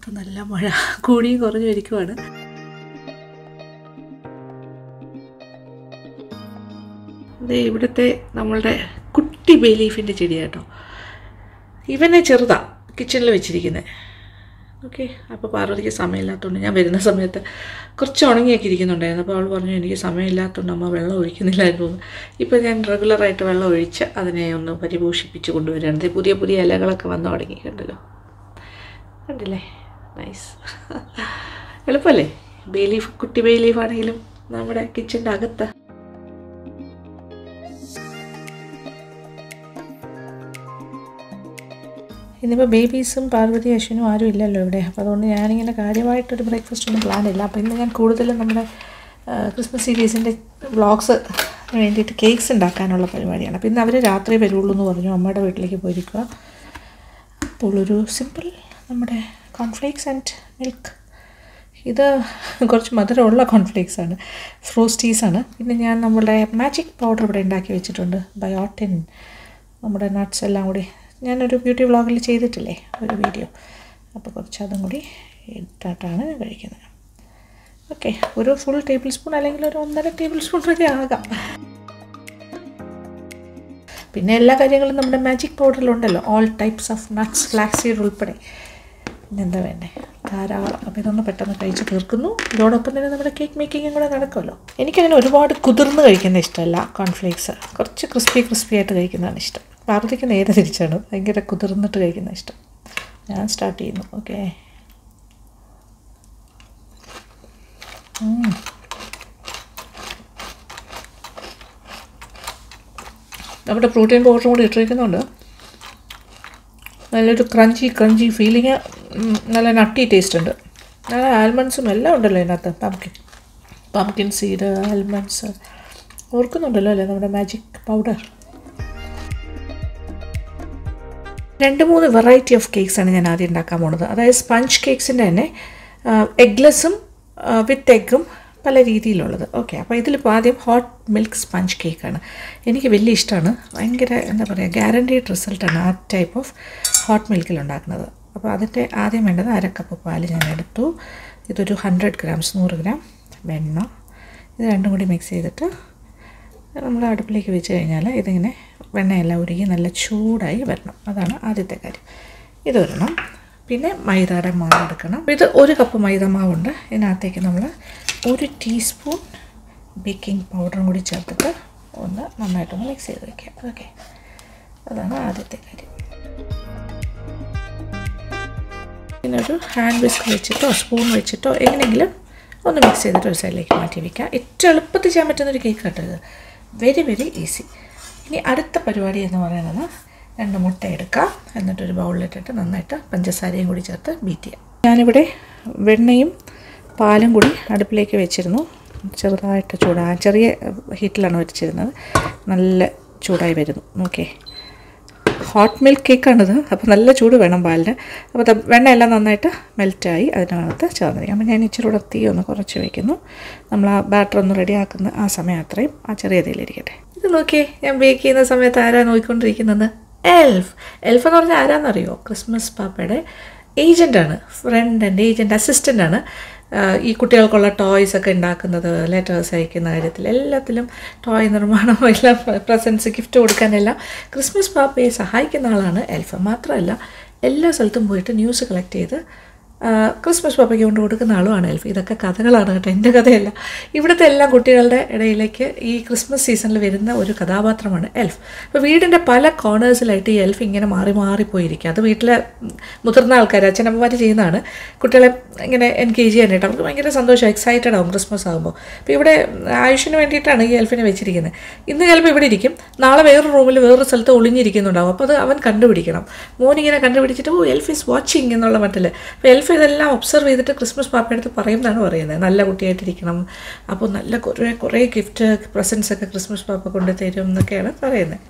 പുറത്ത് നല്ല മഴ കൂടിയും കുറഞ്ഞു ഇരിക്കുവാണ്. ഇവിടുത്തെ നമ്മളുടെ കുട്ടി ബേ ലീഫിൻ്റെ ചെടിയാട്ടോ. ഇവനെ ചെറുതാണ് കിച്ചണിൽ വെച്ചിരിക്കുന്നത്. ഓക്കെ, അപ്പോൾ പാർവതിക്ക് സമയമില്ലാത്തതുകൊണ്ട് ഞാൻ വരുന്ന സമയത്ത് കുറച്ച് ഉണങ്ങിയൊക്കെ ഇരിക്കുന്നുണ്ടായിരുന്നു. അപ്പോൾ അവൾ പറഞ്ഞു എനിക്ക് സമയമില്ലാത്തതുകൊണ്ട് അമ്മ വെള്ളം ഒഴിക്കുന്നില്ലായിരുന്നു. ഇപ്പോൾ ഞാൻ റെഗുലറായിട്ട് വെള്ളം ഒഴിച്ച് അതിനെ ഒന്ന് പരിപോഷിപ്പിച്ച് കൊണ്ടുവരികയാണ്. പുതിയ പുതിയ ഇലകളൊക്കെ വന്നു തുടങ്ങി. കണ്ടില്ലേ, നൈസ്. എളുപ്പമല്ലേ? ബേ ലീഫ്, കുട്ടി ബേ ലീഫ് ആണെങ്കിലും നമ്മുടെ കിച്ചൻ്റെ അകത്ത്. ഇന്നിപ്പോൾ ബേബീസും പാർവതി അശ്വിനും ആരും ഇല്ലല്ലോ ഇവിടെ. അപ്പോൾ അതുകൊണ്ട് ഞാനിങ്ങനെ കാര്യമായിട്ടൊരു ബ്രേക്ക്ഫാസ്റ്റ് ഒന്നും പ്ലാനില്ല. അപ്പോൾ ഇന്ന് ഞാൻ കൂടുതലും നമ്മുടെ ക്രിസ്മസ് സീരീസിൻ്റെ വ്ളോഗ്സ് വേണ്ടിയിട്ട് കേക്ക്സ് ഉണ്ടാക്കാനുള്ള പരിപാടിയാണ്. അപ്പോൾ ഇന്ന് അവർ രാത്രി വരുള്ളൂ എന്ന് പറഞ്ഞു. അമ്മയുടെ വീട്ടിലേക്ക് പോയിരിക്കുക. അപ്പോൾ ഒരു സിമ്പിൾ നമ്മുടെ കോൺഫ്ലേക്സ് ആൻഡ് മിൽക്ക്. ഇത് കുറച്ച് മധുരമുള്ള കോൺഫ്ലേക്സാണ്, ഫ്രോസ്റ്റീസാണ്. പിന്നെ ഞാൻ നമ്മളുടെ മാജിക് പൗഡർ ഇവിടെ ഉണ്ടാക്കി വെച്ചിട്ടുണ്ട്, ബയോട്ടിൻ. നമ്മുടെ നട്ട്സ് എല്ലാം കൂടി ഞാനൊരു ബ്യൂട്ടി വ്ളോഗിൽ ചെയ്തിട്ടില്ലേ ഒരു വീഡിയോ, അപ്പോൾ കുറച്ച് അതും കൂടി ഇട്ടിട്ടാണ് കഴിക്കുന്നത്. ഓക്കെ, ഒരു ഫുൾ ടേബിൾ സ്പൂൺ അല്ലെങ്കിൽ ഒരു 1.5 ടേബിൾ സ്പൂൺ വരെ ആകാം. പിന്നെ എല്ലാ കാര്യങ്ങളും നമ്മുടെ മാജിക് പൗഡറിലുണ്ടല്ലോ, all types of nuts, flax seed ഉൾപ്പെടെ. പിന്നെന്താ വേണ്ടേ, ധാരാളം. അപ്പോൾ ഇതൊന്ന് പെട്ടെന്ന് കഴിച്ച് തീർക്കുന്നു. ഇതോടൊപ്പം തന്നെ നമ്മുടെ കേക്ക് മേക്കിങ്ങും കൂടെ നടക്കുമല്ലോ. എനിക്കങ്ങനെ ഒരുപാട് കുതിർന്ന് കഴിക്കുന്ന ഇഷ്ടമല്ല കോൺഫ്ലേക്സ്. കുറച്ച് ക്രിസ്പി ആയിട്ട് കഴിക്കുന്നതാണ് ഇഷ്ടം. പാർവതിക്ക് നേരെ തിരിച്ചാണ്, ഭയങ്കര കുതിർന്നിട്ട് കഴിക്കുന്ന ഇഷ്ടം. ഞാൻ സ്റ്റാർട്ട് ചെയ്യുന്നു. ഓക്കെ, നമ്മുടെ പ്രോട്ടീൻ പൗഡറും കൂടി ഇട്ടിരിക്കുന്നുണ്ട്. നല്ലൊരു ക്രഞ്ചി ഫീലിങ്, നല്ല നട്ടി ടേസ്റ്റ് ഉണ്ട്. നല്ല ആൽമണ്ട്സും എല്ലാം ഉണ്ടല്ലോ ഇതിനകത്ത്. പംകിൻ സീഡ്, ആൽമണ്ട്സ് ഓർക്കുന്നുണ്ടല്ലോ അല്ലേ നമ്മുടെ മാജിക് പൗഡർ. 2-3 വെറൈറ്റി ഓഫ് കേക്ക്സാണ് ഞാൻ ആദ്യം ഉണ്ടാക്കാൻ പോകുന്നത്. അതായത് സ്പഞ്ച് കേക്ക്സിൻ്റെ തന്നെ എഗ്ലെസ്സും വിത്ത് എഗ്ഗും പല രീതിയിലുള്ളത്. ഓക്കെ, അപ്പോൾ ഇതിലിപ്പോൾ ആദ്യം ഹോട്ട് മിൽക്ക് സ്പഞ്ച് കേക്കാണ്. എനിക്ക് വലിയ ഇഷ്ടമാണ്. ഭയങ്കര എന്താ പറയുക, ഗ്യാരണ്ടീഡ് റിസൾട്ടാണ് ആ ടൈപ്പ് ഓഫ് ഹോട്ട് മിൽക്കിൽ ഉണ്ടാക്കുന്നത്. അപ്പോൾ അതിൻ്റെ ആദ്യം വേണ്ടത് 1/2 കപ്പ് പാൽ ഞാൻ എടുത്തു. ഇതൊരു 100 ഗ്രാംസ് 100 ഗ്രാം വെണ്ണ. ഇത് രണ്ടും കൂടി മിക്സ് ചെയ്തിട്ട് നമ്മൾ അടുപ്പിലേക്ക് വെച്ച് കഴിഞ്ഞാൽ ഇതിങ്ങനെ വെണ്ണയെല്ലാം ഉരുകി നല്ല ചൂടായി വരണം. അതാണ് ആദ്യത്തെ കാര്യം. ഇതൊരെണ്ണം. പിന്നെ മൈദയുടെ മാവ് എടുക്കണം. ഇത് 1 കപ്പ് മൈദ മാവുണ്ട്. ഇതിനകത്തേക്ക് നമ്മൾ 1 ടീസ്പൂൺ ബേക്കിംഗ് പൗഡറും കൂടി ചേർത്തിട്ട് ഒന്ന് നന്നായിട്ടൊന്ന് മിക്സ് ചെയ്ത് വയ്ക്കുക. ഓക്കെ, അതാണ് ആദ്യത്തെ കാര്യം. പിന്നെ ഒരു ഹാൻഡ് വിസ്ക് വെച്ചിട്ടോ സ്പൂൺ വെച്ചിട്ടോ എങ്ങനെയെങ്കിലും ഒന്ന് മിക്സ് ചെയ്തിട്ട് ഒരു സൈഡിലേക്ക് മാറ്റി വയ്ക്കുക. ഏറ്റവും എളുപ്പത്തിൽ ചെയ്യാൻ പറ്റുന്നൊരു കേക്ക് കേട്ടത്, വെരി വെരി ഈസി. ഇനി അടുത്ത പരിപാടി എന്ന് പറയുന്നത് 2 മുട്ട എടുക്കുക. എന്നിട്ടൊരു ബൗളിലിട്ടിട്ട് നന്നായിട്ട് പഞ്ചസാരയും കൂടി ചേർത്ത് ബീറ്റ് ചെയ്യാം. ഞാനിവിടെ വെണ്ണയും പാലും കൂടി അടുപ്പിലേക്ക് വെച്ചിരുന്നു. ചെറുതായിട്ട് ചെറിയ ഹീറ്റിലാണ് വെച്ചിരുന്നത്. നല്ല ചൂടായി വരുന്നു. ഓക്കെ, ഹോട്ട് മിൽക്ക് കേക്കാണിത്. അപ്പോൾ നല്ല ചൂട് വേണം പാലിന്. അപ്പോൾ വെണ്ണയെല്ലാം നന്നായിട്ട് മെൽറ്റായി അതിനകത്ത് ചേർന്നിരിക്കും. അപ്പോൾ ഞാൻ ഇച്ചിരി കൂടെ തീ ഒന്ന് കുറച്ച് വയ്ക്കുന്നു. നമ്മൾ ആ ബാറ്റർ ഒന്ന് റെഡിയാക്കുന്ന ആ സമയം അത്രയും ആ ചെറിയ തീയിലിരിക്കട്ടെ. ഇത് നോക്കിയേ, ഞാൻ ബേക്ക് ചെയ്യുന്ന സമയത്ത് ആരാ നോക്കിക്കൊണ്ടിരിക്കുന്നത്? എൽഫ് എന്ന് പറഞ്ഞാൽ ആരാന്നറിയോ? ക്രിസ്മസ് പാപ്പയുടെ ഏജൻ്റാണ്, ഫ്രണ്ട് ആൻഡ് ഏജൻറ്റ് അസിസ്റ്റൻ്റാണ്. ഈ കുട്ടികൾക്കുള്ള ടോയ്സ് ഒക്കെ ഉണ്ടാക്കുന്നത്, ലെറ്റേഴ്സ് അയക്കുന്ന കാര്യത്തിൽ എല്ലാത്തിലും ടോയ് നിർമ്മാണം, എല്ലാം പ്രസൻറ്റ്സ് ഗിഫ്റ്റ് കൊടുക്കാനെല്ലാം ക്രിസ്മസ് പാപ്പയെ സഹായിക്കുന്ന ആളാണ് എൽഫ്. മാത്രമല്ല എല്ലാ സ്ഥലത്തും പോയിട്ട് ന്യൂസ് കളക്ട് ചെയ്ത് ക്രിസ്മസ് പാപ്പയ്ക്ക് കൊണ്ട് കൊടുക്കുന്ന ആളുമാണ് എൽഫ്. ഇതൊക്കെ കഥകളാണ് കേട്ടോ, എൻ്റെ കഥയല്ല. ഇവിടുത്തെ എല്ലാ കുട്ടികളുടെ ഇടയിലേക്ക് ഈ ക്രിസ്മസ് സീസണിൽ വരുന്ന ഒരു കഥാപാത്രമാണ് എൽഫ്. അപ്പോൾ വീടിൻ്റെ പല കോർണേഴ്സിലായിട്ട് ഈ എൽഫ് ഇങ്ങനെ മാറിപ്പോയിരിക്കുക. അത് വീട്ടിലെ മുതിർന്ന ആൾക്കാർ, അച്ഛനമ്മമാർ ചെയ്യുന്നതാണ്. കുട്ടികളെ ഇങ്ങനെ എൻഗേജ് ചെയ്യാനായിട്ട് അവർക്ക് ഭയങ്കര സന്തോഷം, എക്സൈറ്റഡ് ആവും ക്രിസ്മസ് ആകുമ്പോൾ. അപ്പോൾ ഇവിടെ ആയുഷിന് വേണ്ടിയിട്ടാണ് ഈ എൽഫിനെ വെച്ചിരിക്കുന്നത്. ഇന്ന് ചിലപ്പോൾ ഇവിടെ ഇരിക്കും, നാളെ വേറൊരു റൂമിൽ വേറൊരു സ്ഥലത്ത് ഒളിഞ്ഞിരിക്കുന്നുണ്ടാവും. അപ്പോൾ അത് അവൻ കണ്ടുപിടിക്കണം. മോനിങ്ങനെ കണ്ടുപിടിച്ചിട്ട് എൽഫ് ഈസ് വാച്ചിങ് എന്നുള്ള മട്ടിൽ. അപ്പോൾ എൽഫ് ഇതെല്ലാം ഒബ്സർവ് ചെയ്തിട്ട് ക്രിസ്മസ് പാപ്പയുടെ അടുത്ത് പറയുന്നതാണ് പറയുന്നത്, നല്ല കുട്ടിയായിട്ടിരിക്കണം, അപ്പോൾ നല്ല കുറേ ഗിഫ്റ്റ് പ്രസൻറ്റ്സ് ഒക്കെ ക്രിസ്മസ് പാപ്പ കൊണ്ട് തരും എന്നൊക്കെയാണ് പറയുന്നത്.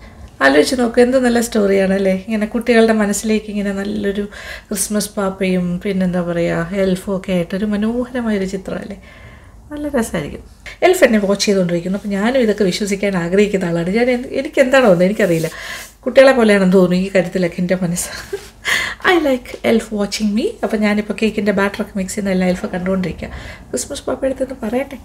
ആലോചിച്ച് നോക്കുക, എന്ത് നല്ല സ്റ്റോറിയാണ് അല്ലേ? ഇങ്ങനെ കുട്ടികളുടെ മനസ്സിലേക്ക് ഇങ്ങനെ നല്ലൊരു ക്രിസ്മസ് പാപ്പയും പിന്നെന്താ പറയുക എൽഫും ഒക്കെ ആയിട്ടൊരു മനോഹരമായൊരു ചിത്രമല്ലേ? നല്ല രസമായിരിക്കും. എൽഫ് എന്നെ വാച്ച് ചെയ്തുകൊണ്ടിരിക്കുന്നു. അപ്പോൾ ഞാനും ഇതൊക്കെ വിശ്വസിക്കാൻ ആഗ്രഹിക്കുന്ന ആളാണ്. എനിക്ക് എന്താണോ എന്ന് എനിക്കറിയില്ല, കുട്ടികളെ പോലെയാണെന്ന് തോന്നുന്നു ഈ കാര്യത്തിലൊക്കെ എൻ്റെ മനസ്സ്. I like എൽഫ് watching me. അപ്പോൾ ഞാനിപ്പോൾ കേക്കിൻ്റെ ബാറ്ററൊക്കെ മിക്സ് ചെയ്യുന്ന എല്ലാ എൽഫ് കണ്ടുകൊണ്ടിരിക്കുക. ക്രിസ്മസ് പാപ്പയെടുത്തൊന്ന് പറയട്ടെ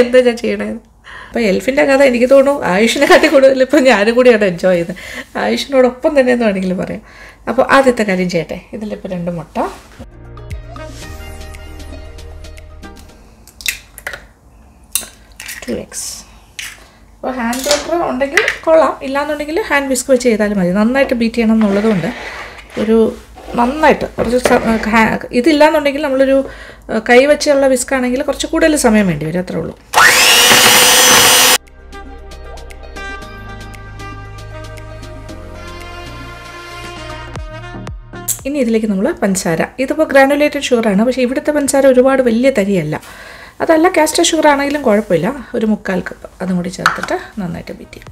എന്താ ഞാൻ ചെയ്യണത്. അപ്പോൾ എൽഫിൻ്റെ കഥ എനിക്ക് തോന്നുന്നു ആയുഷിനെക്കാട്ടി കൂടുതൽ ഇപ്പോൾ ഞാനും കൂടിയാണ് എൻജോയ് ചെയ്യുന്നത്. ആയുഷിനോടൊപ്പം തന്നെ എന്ന് വേണമെങ്കിൽ പറയാം. അപ്പോൾ ആദ്യത്തെ കാര്യം ചെയ്യട്ടെ. ഇതിലിപ്പോൾ 2 മുട്ട, 2 eggs. അപ്പോൾ ഹാൻഡ് ബീറ്റർ ഉണ്ടെങ്കിൽ കൊള്ളാം, ഇല്ലാന്നുണ്ടെങ്കിൽ ഹാൻഡ് വിസ്ക് വെച്ച് ചെയ്താലും മതി. നന്നായിട്ട് ബീറ്റ് ചെയ്യണം എന്നുള്ളതുകൊണ്ട് ഒരു നന്നായിട്ട് കുറച്ച് ഇതില്ലാന്നുണ്ടെങ്കിൽ നമ്മളൊരു കൈ വെച്ചുള്ള വിസ്ക് ആണെങ്കിൽ കുറച്ച് കൂടുതൽ സമയം വേണ്ടി വരും, അത്രേ ഉള്ളൂ. ഇനി ഇതിലേക്ക് നമ്മൾ പഞ്ചസാര, ഇതിപ്പോൾ ഗ്രാനുലേറ്റഡ് ഷുഗറാണ്, പക്ഷേ ഇവിടുത്തെ പഞ്ചസാര ഒരുപാട് വലിയ തരിയല്ല. അതല്ല കാസ്റ്റർ ഷുഗർ ആണെങ്കിലും കുഴപ്പമില്ല. ഒരു 1/4 കപ്പ് അതും കൂടി ചേർത്തിട്ട് നന്നായിട്ട് ബീറ്റ് ചെയ്യാം.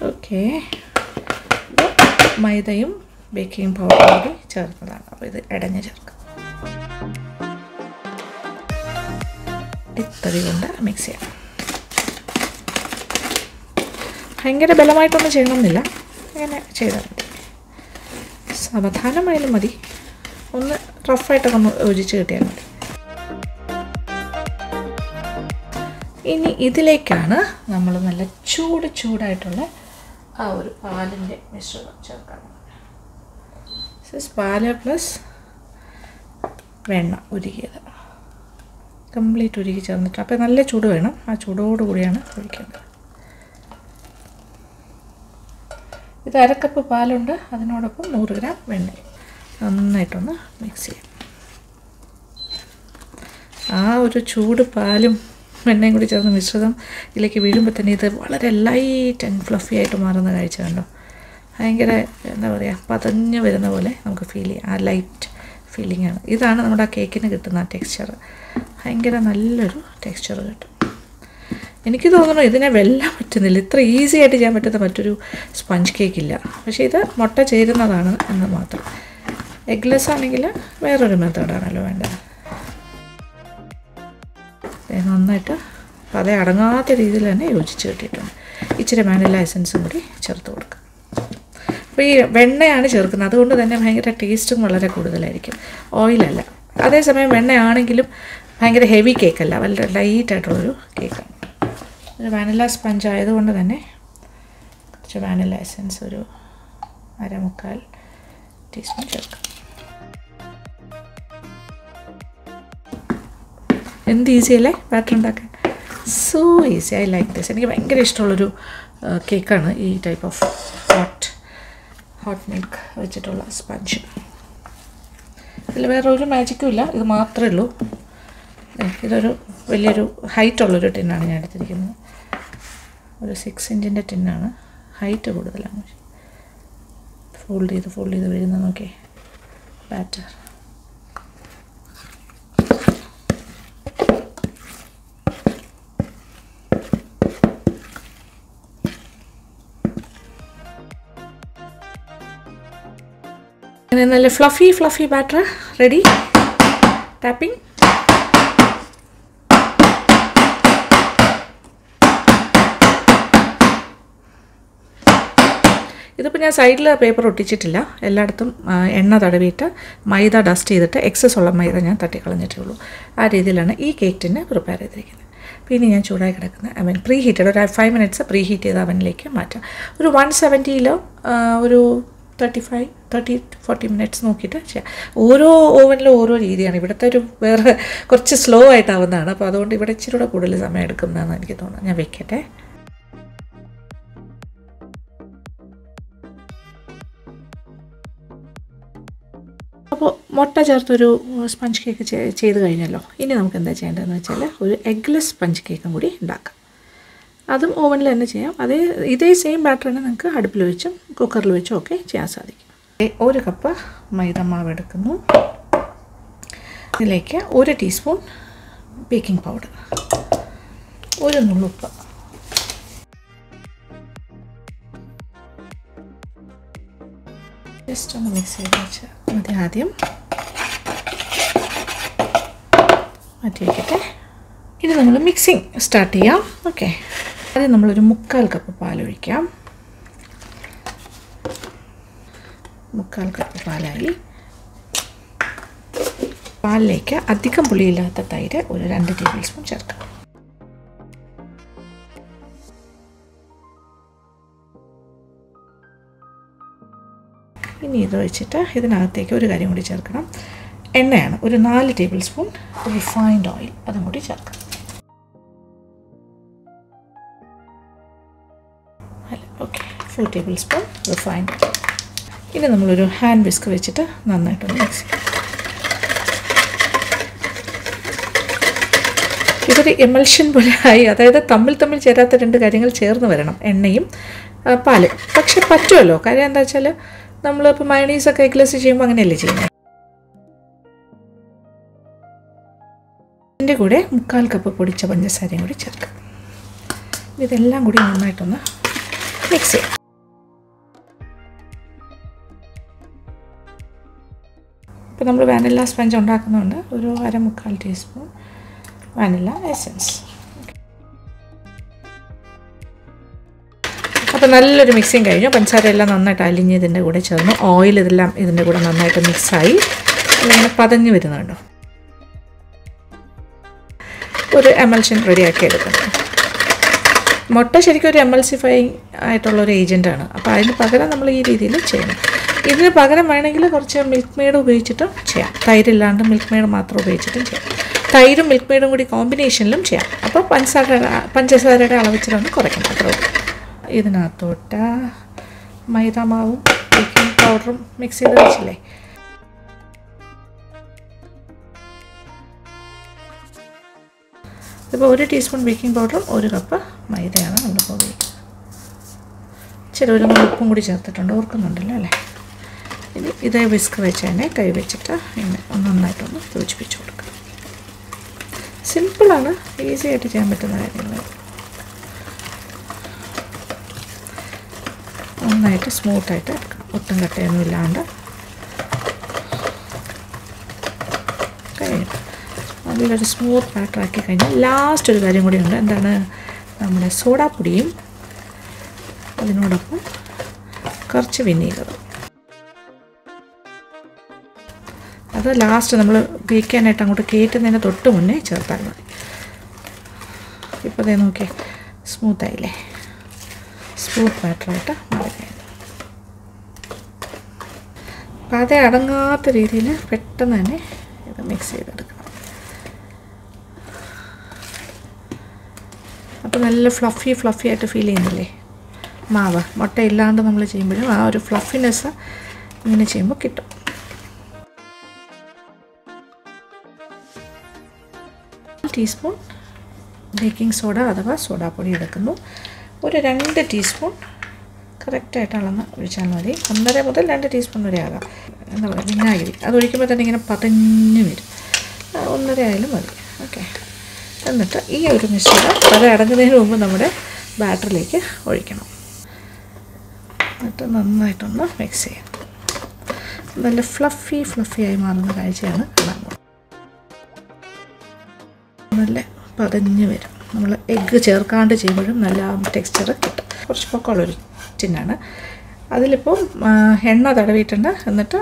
ഓക്കെ, മൈദയും ബേക്കിംഗ് പൗഡറും കൂടി ചേർന്നതാണ്. അപ്പോൾ ഇത് ഇടഞ്ഞ് ചേർക്കാം. ഇത്തടി കൊണ്ട് മിക്സ് ചെയ്യാം. ഭയങ്കര ബലമായിട്ടൊന്നും ചെയ്യണമെന്നില്ല, ഇങ്ങനെ ചെയ്താൽ മതി. സാവധാനമായാലും മതി, ഒന്ന് റഫായിട്ടൊക്കെ ഒന്ന് യോജിച്ച് കിട്ടിയാൽ മതി. ഇനി ഇതിലേക്കാണ് നമ്മൾ നല്ല ചൂടായിട്ടുള്ള ആ ഒരു പാലിൻ്റെ മിശ്രിതം ചേർക്കാൻ. പാല് പ്ലസ് വെണ്ണ ഉരുകിയത് കംപ്ലീറ്റ് ഉരുകി ചേർന്നിട്ട്. അപ്പോൾ നല്ല ചൂട് വേണം, ആ ചൂടോടുകൂടിയാണ് ഒഴിക്കേണ്ടത്. ഇത് 1/2 കപ്പ് പാലുണ്ട്, അതിനോടൊപ്പം 100 ഗ്രാം വെണ്ണ. നന്നായിട്ടൊന്ന് മിക്സ് ചെയ്യാം. ആ ഒരു ചൂട് പാലും വെണ്ണയും കൂടി ചേർന്ന് മിശ്രിതം ഇതിലേക്ക് വീഴുമ്പോൾ തന്നെ ഇത് വളരെ ലൈറ്റ് ആൻഡ് ഫ്ലഫി ആയിട്ട് മാറുന്ന കാഴ്ച കണ്ടോ. ഭയങ്കര എന്താ പറയുക, പതഞ്ഞ് വരുന്ന പോലെ നമുക്ക് ഫീൽ ചെയ്യാം. ആ ലൈറ്റ് ഫീലിംഗ് ആണ്. ഇതാണ് നമ്മുടെ ആ കേക്കിന് കിട്ടുന്ന ആ ടെക്സ്ചർ. ഭയങ്കര നല്ലൊരു ടെക്സ്ചർ കിട്ടും. എനിക്ക് തോന്നുന്നു ഇതിനെ വെല്ലാൻ പറ്റുന്നില്ല. ഇത്ര ഈസി ആയിട്ട് ചെയ്യാൻ പറ്റുന്ന മറ്റൊരു സ്പഞ്ച് കേക്ക് ഇല്ല. പക്ഷേ ഇത് മുട്ട ചേരുന്നതാണ് എന്ന് മാത്രം. എഗ്ലെസ് ആണെങ്കിൽ വേറൊരു മെത്തേഡാണല്ലോ വേണ്ടത്. നന്നായിട്ട് പത അടങ്ങാത്ത രീതിയിൽ തന്നെ യോജിച്ച് കിട്ടിയിട്ടുണ്ട്. ഇച്ചിരി വാനില എസൻസും കൂടി ചേർത്ത് കൊടുക്കുക. അപ്പോൾ ഈ വെണ്ണയാണ് ചേർക്കുന്നത്, അതുകൊണ്ട് തന്നെ ഭയങ്കര ടേസ്റ്റും വളരെ കൂടുതലായിരിക്കും, ഓയിലല്ല. അതേസമയം വെണ്ണയാണെങ്കിലും ഭയങ്കര ഹെവി കേക്കല്ല, വളരെ ലൈറ്റായിട്ടുള്ളൊരു കേക്കാണ്. ഒരു വാനില സ്പഞ്ച് ആയതുകൊണ്ട് തന്നെ കുറച്ച് വാനില എസൻസ് ഒരു 1/4 ടീസ്പൂൺ ചേർക്കാം. എന്ത് ഈസി അല്ലേ ബാറ്റർ ഉണ്ടാക്കാൻ, so easy. I like this. എനിക്ക് ഭയങ്കര ഇഷ്ടമുള്ളൊരു കേക്കാണ് ഈ ടൈപ്പ് ഓഫ് ഹോട്ട് മിൽക്ക് വെച്ചിട്ടുള്ള സ്പഞ്ച്. ഇതിൽ വേറെ ഒരു മാജിക്കും ഇല്ല, ഇത് മാത്രമേ ഉള്ളൂ. ഇതൊരു വലിയൊരു ഹൈറ്റുള്ളൊരു ടിന്നാണ് ഞാൻ എടുത്തിരിക്കുന്നത്. ഒരു 6 ഇഞ്ചിൻ്റെ ടിന്നാണ്, ഹൈറ്റ് കൂടുതലാണ്. ഫോൾഡ് ചെയ്ത് വീഴുന്ന നോക്കി ബാറ്റർ. അങ്ങനെ നല്ല ഫ്ലഫി ബാറ്റർ റെഡി. ടാപ്പിംഗ്. ഇതിപ്പോൾ ഞാൻ സൈഡിൽ പേപ്പർ ഒട്ടിച്ചിട്ടില്ല, എല്ലായിടത്തും എണ്ണ തടവിയിട്ട് മൈദ ഡസ്റ്റ് ചെയ്തിട്ട് എക്സസ് ഉള്ള മൈദ ഞാൻ തട്ടിക്കളഞ്ഞിട്ടേ ഉള്ളൂ. ആ രീതിയിലാണ് ഈ കേക്ക് ടിന്ന് പ്രിപ്പയർ ചെയ്തിരിക്കുന്നത്. പിന്നെ ഞാൻ ചൂടായി കിടക്കുന്ന അവൻ പ്രീ ഹീറ്റഡ് ഒരു 5 മിനിറ്റ്സ് പ്രീ ഹീറ്റ് ചെയ്ത അവനിലേക്ക് മാറ്റാം. ഒരു 170 ഒരു 35-40 മിനിറ്റ്സ് നോക്കിയിട്ട് ചെയ്യാം. ഓരോ ഓവനിലും ഓരോ രീതിയാണ്. ഇവിടുത്തെ ഒരു വേറെ കുറച്ച് സ്ലോ ആയിട്ടാവുന്നതാണ്, അപ്പോൾ അതുകൊണ്ട് ഇവിടെ ഇച്ചിരി കൂടെ കൂടുതൽ സമയം എടുക്കുന്നതാണ് എനിക്ക് തോന്നുന്നത്. ഞാൻ വെക്കട്ടെ. അപ്പോൾ മുട്ട ചേർത്തൊരു സ്പഞ്ച് കേക്ക് ചെയ്ത് കഴിഞ്ഞല്ലോ. ഇനി നമുക്ക് എന്താ ചെയ്യേണ്ടതെന്ന് വെച്ചാൽ ഒരു എഗ്ലെസ് സ്പഞ്ച് കേക്കും കൂടി ഉണ്ടാക്കാം. അതും ഓവനിൽ തന്നെ ചെയ്യാം. ഇതേ സെയിം ബാറ്റർ തന്നെ നിങ്ങൾക്ക് അടുപ്പിൽ വെച്ചും കുക്കറിൽ വെച്ചും ഒക്കെ ചെയ്യാൻ സാധിക്കും. 1 കപ്പ് മൈദമാവ് എടുക്കുന്നു. ഇതിലേക്ക് 1 ടീസ്പൂൺ ബേക്കിംഗ് പൗഡർ, 1 നുള്ളുപ്പ്, ജസ്റ്റ് ഒന്ന് മിക്സ് ചെയ്ത് വെച്ചാൽ മതി. ആദ്യം മാറ്റി വയ്ക്കട്ടെ. ഇനി നമ്മൾ മിക്സിങ് സ്റ്റാർട്ട് ചെയ്യാം. ഓക്കെ, ആദ്യം നമ്മളൊരു 3/4 കപ്പ് പാലൊഴിക്കാം. 3/4 കപ്പ് പാലായി. പാലിലേക്ക് അധികം പുളിയില്ലാത്ത തൈര് ഒരു 2 ടേബിൾ സ്പൂൺ ചേർക്കാം. ഇനി ഇത് വെച്ചിട്ട് ഇതിനകത്തേക്ക് ഒരു കാര്യം കൂടി ചേർക്കണം. എണ്ണയാണ്, ഒരു 4 ടേബിൾ സ്പൂൺ റിഫൈൻഡ് ഓയിൽ, അതും കൂടി ചേർക്കാം. Okay, 4 table spoon refined oil. ഇനി നമ്മളൊരു ഹാൻഡ് വിസ്ക് വെച്ചിട്ട് നന്നായിട്ടൊന്ന് മിക്സ് ചെയ്യാം. ഇതൊരു എമൽഷൻ പോലെ ആയി, അതായത് തമ്മിൽ ചേരാത്ത 2 കാര്യങ്ങൾ ചേർന്ന് വരണം, എണ്ണയും പാല്. പക്ഷെ പറ്റുമല്ലോ, കാര്യം എന്താ വെച്ചാൽ നമ്മളിപ്പോൾ മയണീസൊക്കെ എഗ്ലെസ് ചെയ്യുമ്പോൾ അങ്ങനെയല്ലേ ചെയ്യുന്നത്. ഇതിൻ്റെ കൂടെ 3/4 കപ്പ് പൊടിച്ച പഞ്ചസാരയും കൂടി ചേർക്കാം. ഇതെല്ലാം കൂടി നന്നായിട്ടൊന്ന് മിക്സ് ചെയ്യാം. ഇപ്പോൾ നമ്മൾ വാനില സ്പഞ്ച് ഉണ്ടാക്കുന്നുണ്ട്. ഒരു 1/4 ടീസ്പൂൺ വാനില എസൻസ്. അപ്പോൾ നല്ലൊരു മിക്സിങ് കഴിഞ്ഞു. പഞ്ചസാര എല്ലാം നന്നായിട്ട് അലിഞ്ഞ് ഇതിൻ്റെ കൂടെ ചേർന്നു. ഓയിൽ ഇതെല്ലാം ഇതിൻ്റെ കൂടെ നന്നായിട്ട് മിക്സായി ഇങ്ങനെ പതഞ്ഞ് വരുന്നുണ്ടോ. ഒരു എമൽഷൻ റെഡിയാക്കി എടുക്കുന്നു. മുട്ട ശരിക്കും ഒരു എമൽസിഫൈങ് ആയിട്ടുള്ളൊരു ഏജൻറ്റാണ്. അപ്പോൾ അതിന് പകരം നമ്മൾ ഈ രീതിയിൽ ചെയ്യണം. ഇതിന് പകരം വേണമെങ്കിൽ കുറച്ച് മിൽക്ക് മെയ്ഡ് ഉപയോഗിച്ചിട്ടും ചെയ്യാം. തൈരില്ലാണ്ട് മിൽക്ക് മെയ്ഡ് മാത്രം ഉപയോഗിച്ചിട്ടും ചെയ്യാം. തൈരും മിൽക്ക് മെയ്ഡും കൂടി കോമ്പിനേഷനിലും ചെയ്യാം. അപ്പോൾ പഞ്ചസാരയുടെ അളവിച്ചിട്ടൊന്ന് കുറയ്ക്കണം. അത്രേ ഉള്ളൂ. ഇതിനകത്തോട്ട് മൈദാമാവും ബേക്കിംഗ് പൗഡറും മിക്സ് ചെയ്ത് വെച്ചില്ലേ, ഇപ്പോൾ 1 ടീസ്പൂൺ ബേക്കിംഗ് പൗഡറും 1 കപ്പ് മൈദയാണ് നമ്മളിപ്പോൾ ഉപയോഗിക്കുന്നത്. ചിലവർ ഉപ്പും കൂടി ചേർത്തിട്ടുണ്ട്, ഓർക്കുന്നുണ്ടല്ലോ അല്ലേ. ഇനി ഇതേ വിസ്ക് വെച്ച് തന്നെ കൈ വെച്ചിട്ട് ഇങ്ങനെ നന്നായിട്ടൊന്ന് യോജിപ്പിച്ച് കൊടുക്കുക. സിമ്പിളാണ്, ഈസി ആയിട്ട് ചെയ്യാൻ പറ്റുന്ന കാര്യങ്ങൾ. നന്നായിട്ട് സ്മൂത്തായിട്ട് എടുക്കണം, ഒട്ടും കട്ടയൊന്നും ഇല്ലാണ്ട്. കഴിഞ്ഞു, നല്ലൊരു സ്മൂത്ത് ബാറ്ററാക്കി കഴിഞ്ഞാൽ ലാസ്റ്റ് ഒരു കാര്യം കൂടി ഉണ്ട്. എന്താണ്, നമ്മുടെ സോഡാപ്പൊടിയും അതിനോടൊപ്പം കുറച്ച് വിനീഗറും. അത് ലാസ്റ്റ് നമ്മൾ ബേക്ക് ചെയ്യാനായിട്ട് അങ്ങോട്ട് കയറ്റുന്നതിന് തൊട്ട് മുന്നേ ചേർത്താൽ മതി. ഇപ്പോൾ അതേ നോക്കിയേ, സ്മൂത്തായില്ലേ, സ്മൂത്ത് ബാറ്ററായിട്ട് മാറി. അപ്പോൾ അതേ അടങ്ങാത്ത രീതിയിൽ പെട്ടെന്ന് തന്നെ ഇത് മിക്സ് ചെയ്തെടുക്കണം. അപ്പോൾ നല്ല ഫ്ലഫി ആയിട്ട് ഫീൽ ചെയ്യുന്നില്ലേ മാവ്. മുട്ട ഇല്ലാണ്ട് നമ്മൾ ചെയ്യുമ്പോഴും ആ ഒരു ഫ്ലഫിനെസ് ഇങ്ങനെ ചെയ്യുമ്പോൾ കിട്ടും. ടീസ്പൂൺ ബേക്കിംഗ് സോഡ അഥവാ സോഡാപ്പൊടി എടുക്കുന്നു. ഒരു 2 ടീസ്പൂൺ കറക്റ്റായിട്ട് അളന്ന് ഒഴിച്ചാൽ മതി. 1.5 മുതൽ 2 ടീസ്പൂൺ വരെ ആകാം. എന്താ പറയുക, വിനാഗിരി അത് ഒഴിക്കുമ്പോൾ തന്നെ ഇങ്ങനെ പതഞ്ഞ് വരും. 1.5 ആയാലും മതി. ഓക്കെ, എന്നിട്ട് ഈ ഒരു മിശ്രിതം അത് അടങ്ങുന്നതിന് മുമ്പ് നമ്മുടെ ബാറ്ററിലേക്ക് ഒഴിക്കണം. എന്നിട്ട് നന്നായിട്ടൊന്ന് മിക്സ് ചെയ്യാം. നല്ല ഫ്ലഫിയായി മാറുന്ന കാഴ്ചയാണ് കാണാൻ പോകുന്നത്. നല്ല പതഞ്ഞ് വരും. നമ്മൾ എഗ്ഗ് ചേർക്കാണ്ട് ചെയ്യുമ്പോഴും നല്ല ടെക്സ്ചർ കിട്ടും. കുറച്ച് പൊക്കമുള്ളൊരു ടിന്നാണ്. അതിലിപ്പോൾ എണ്ണ തടവിയിട്ടുണ്ട്. എന്നിട്ട്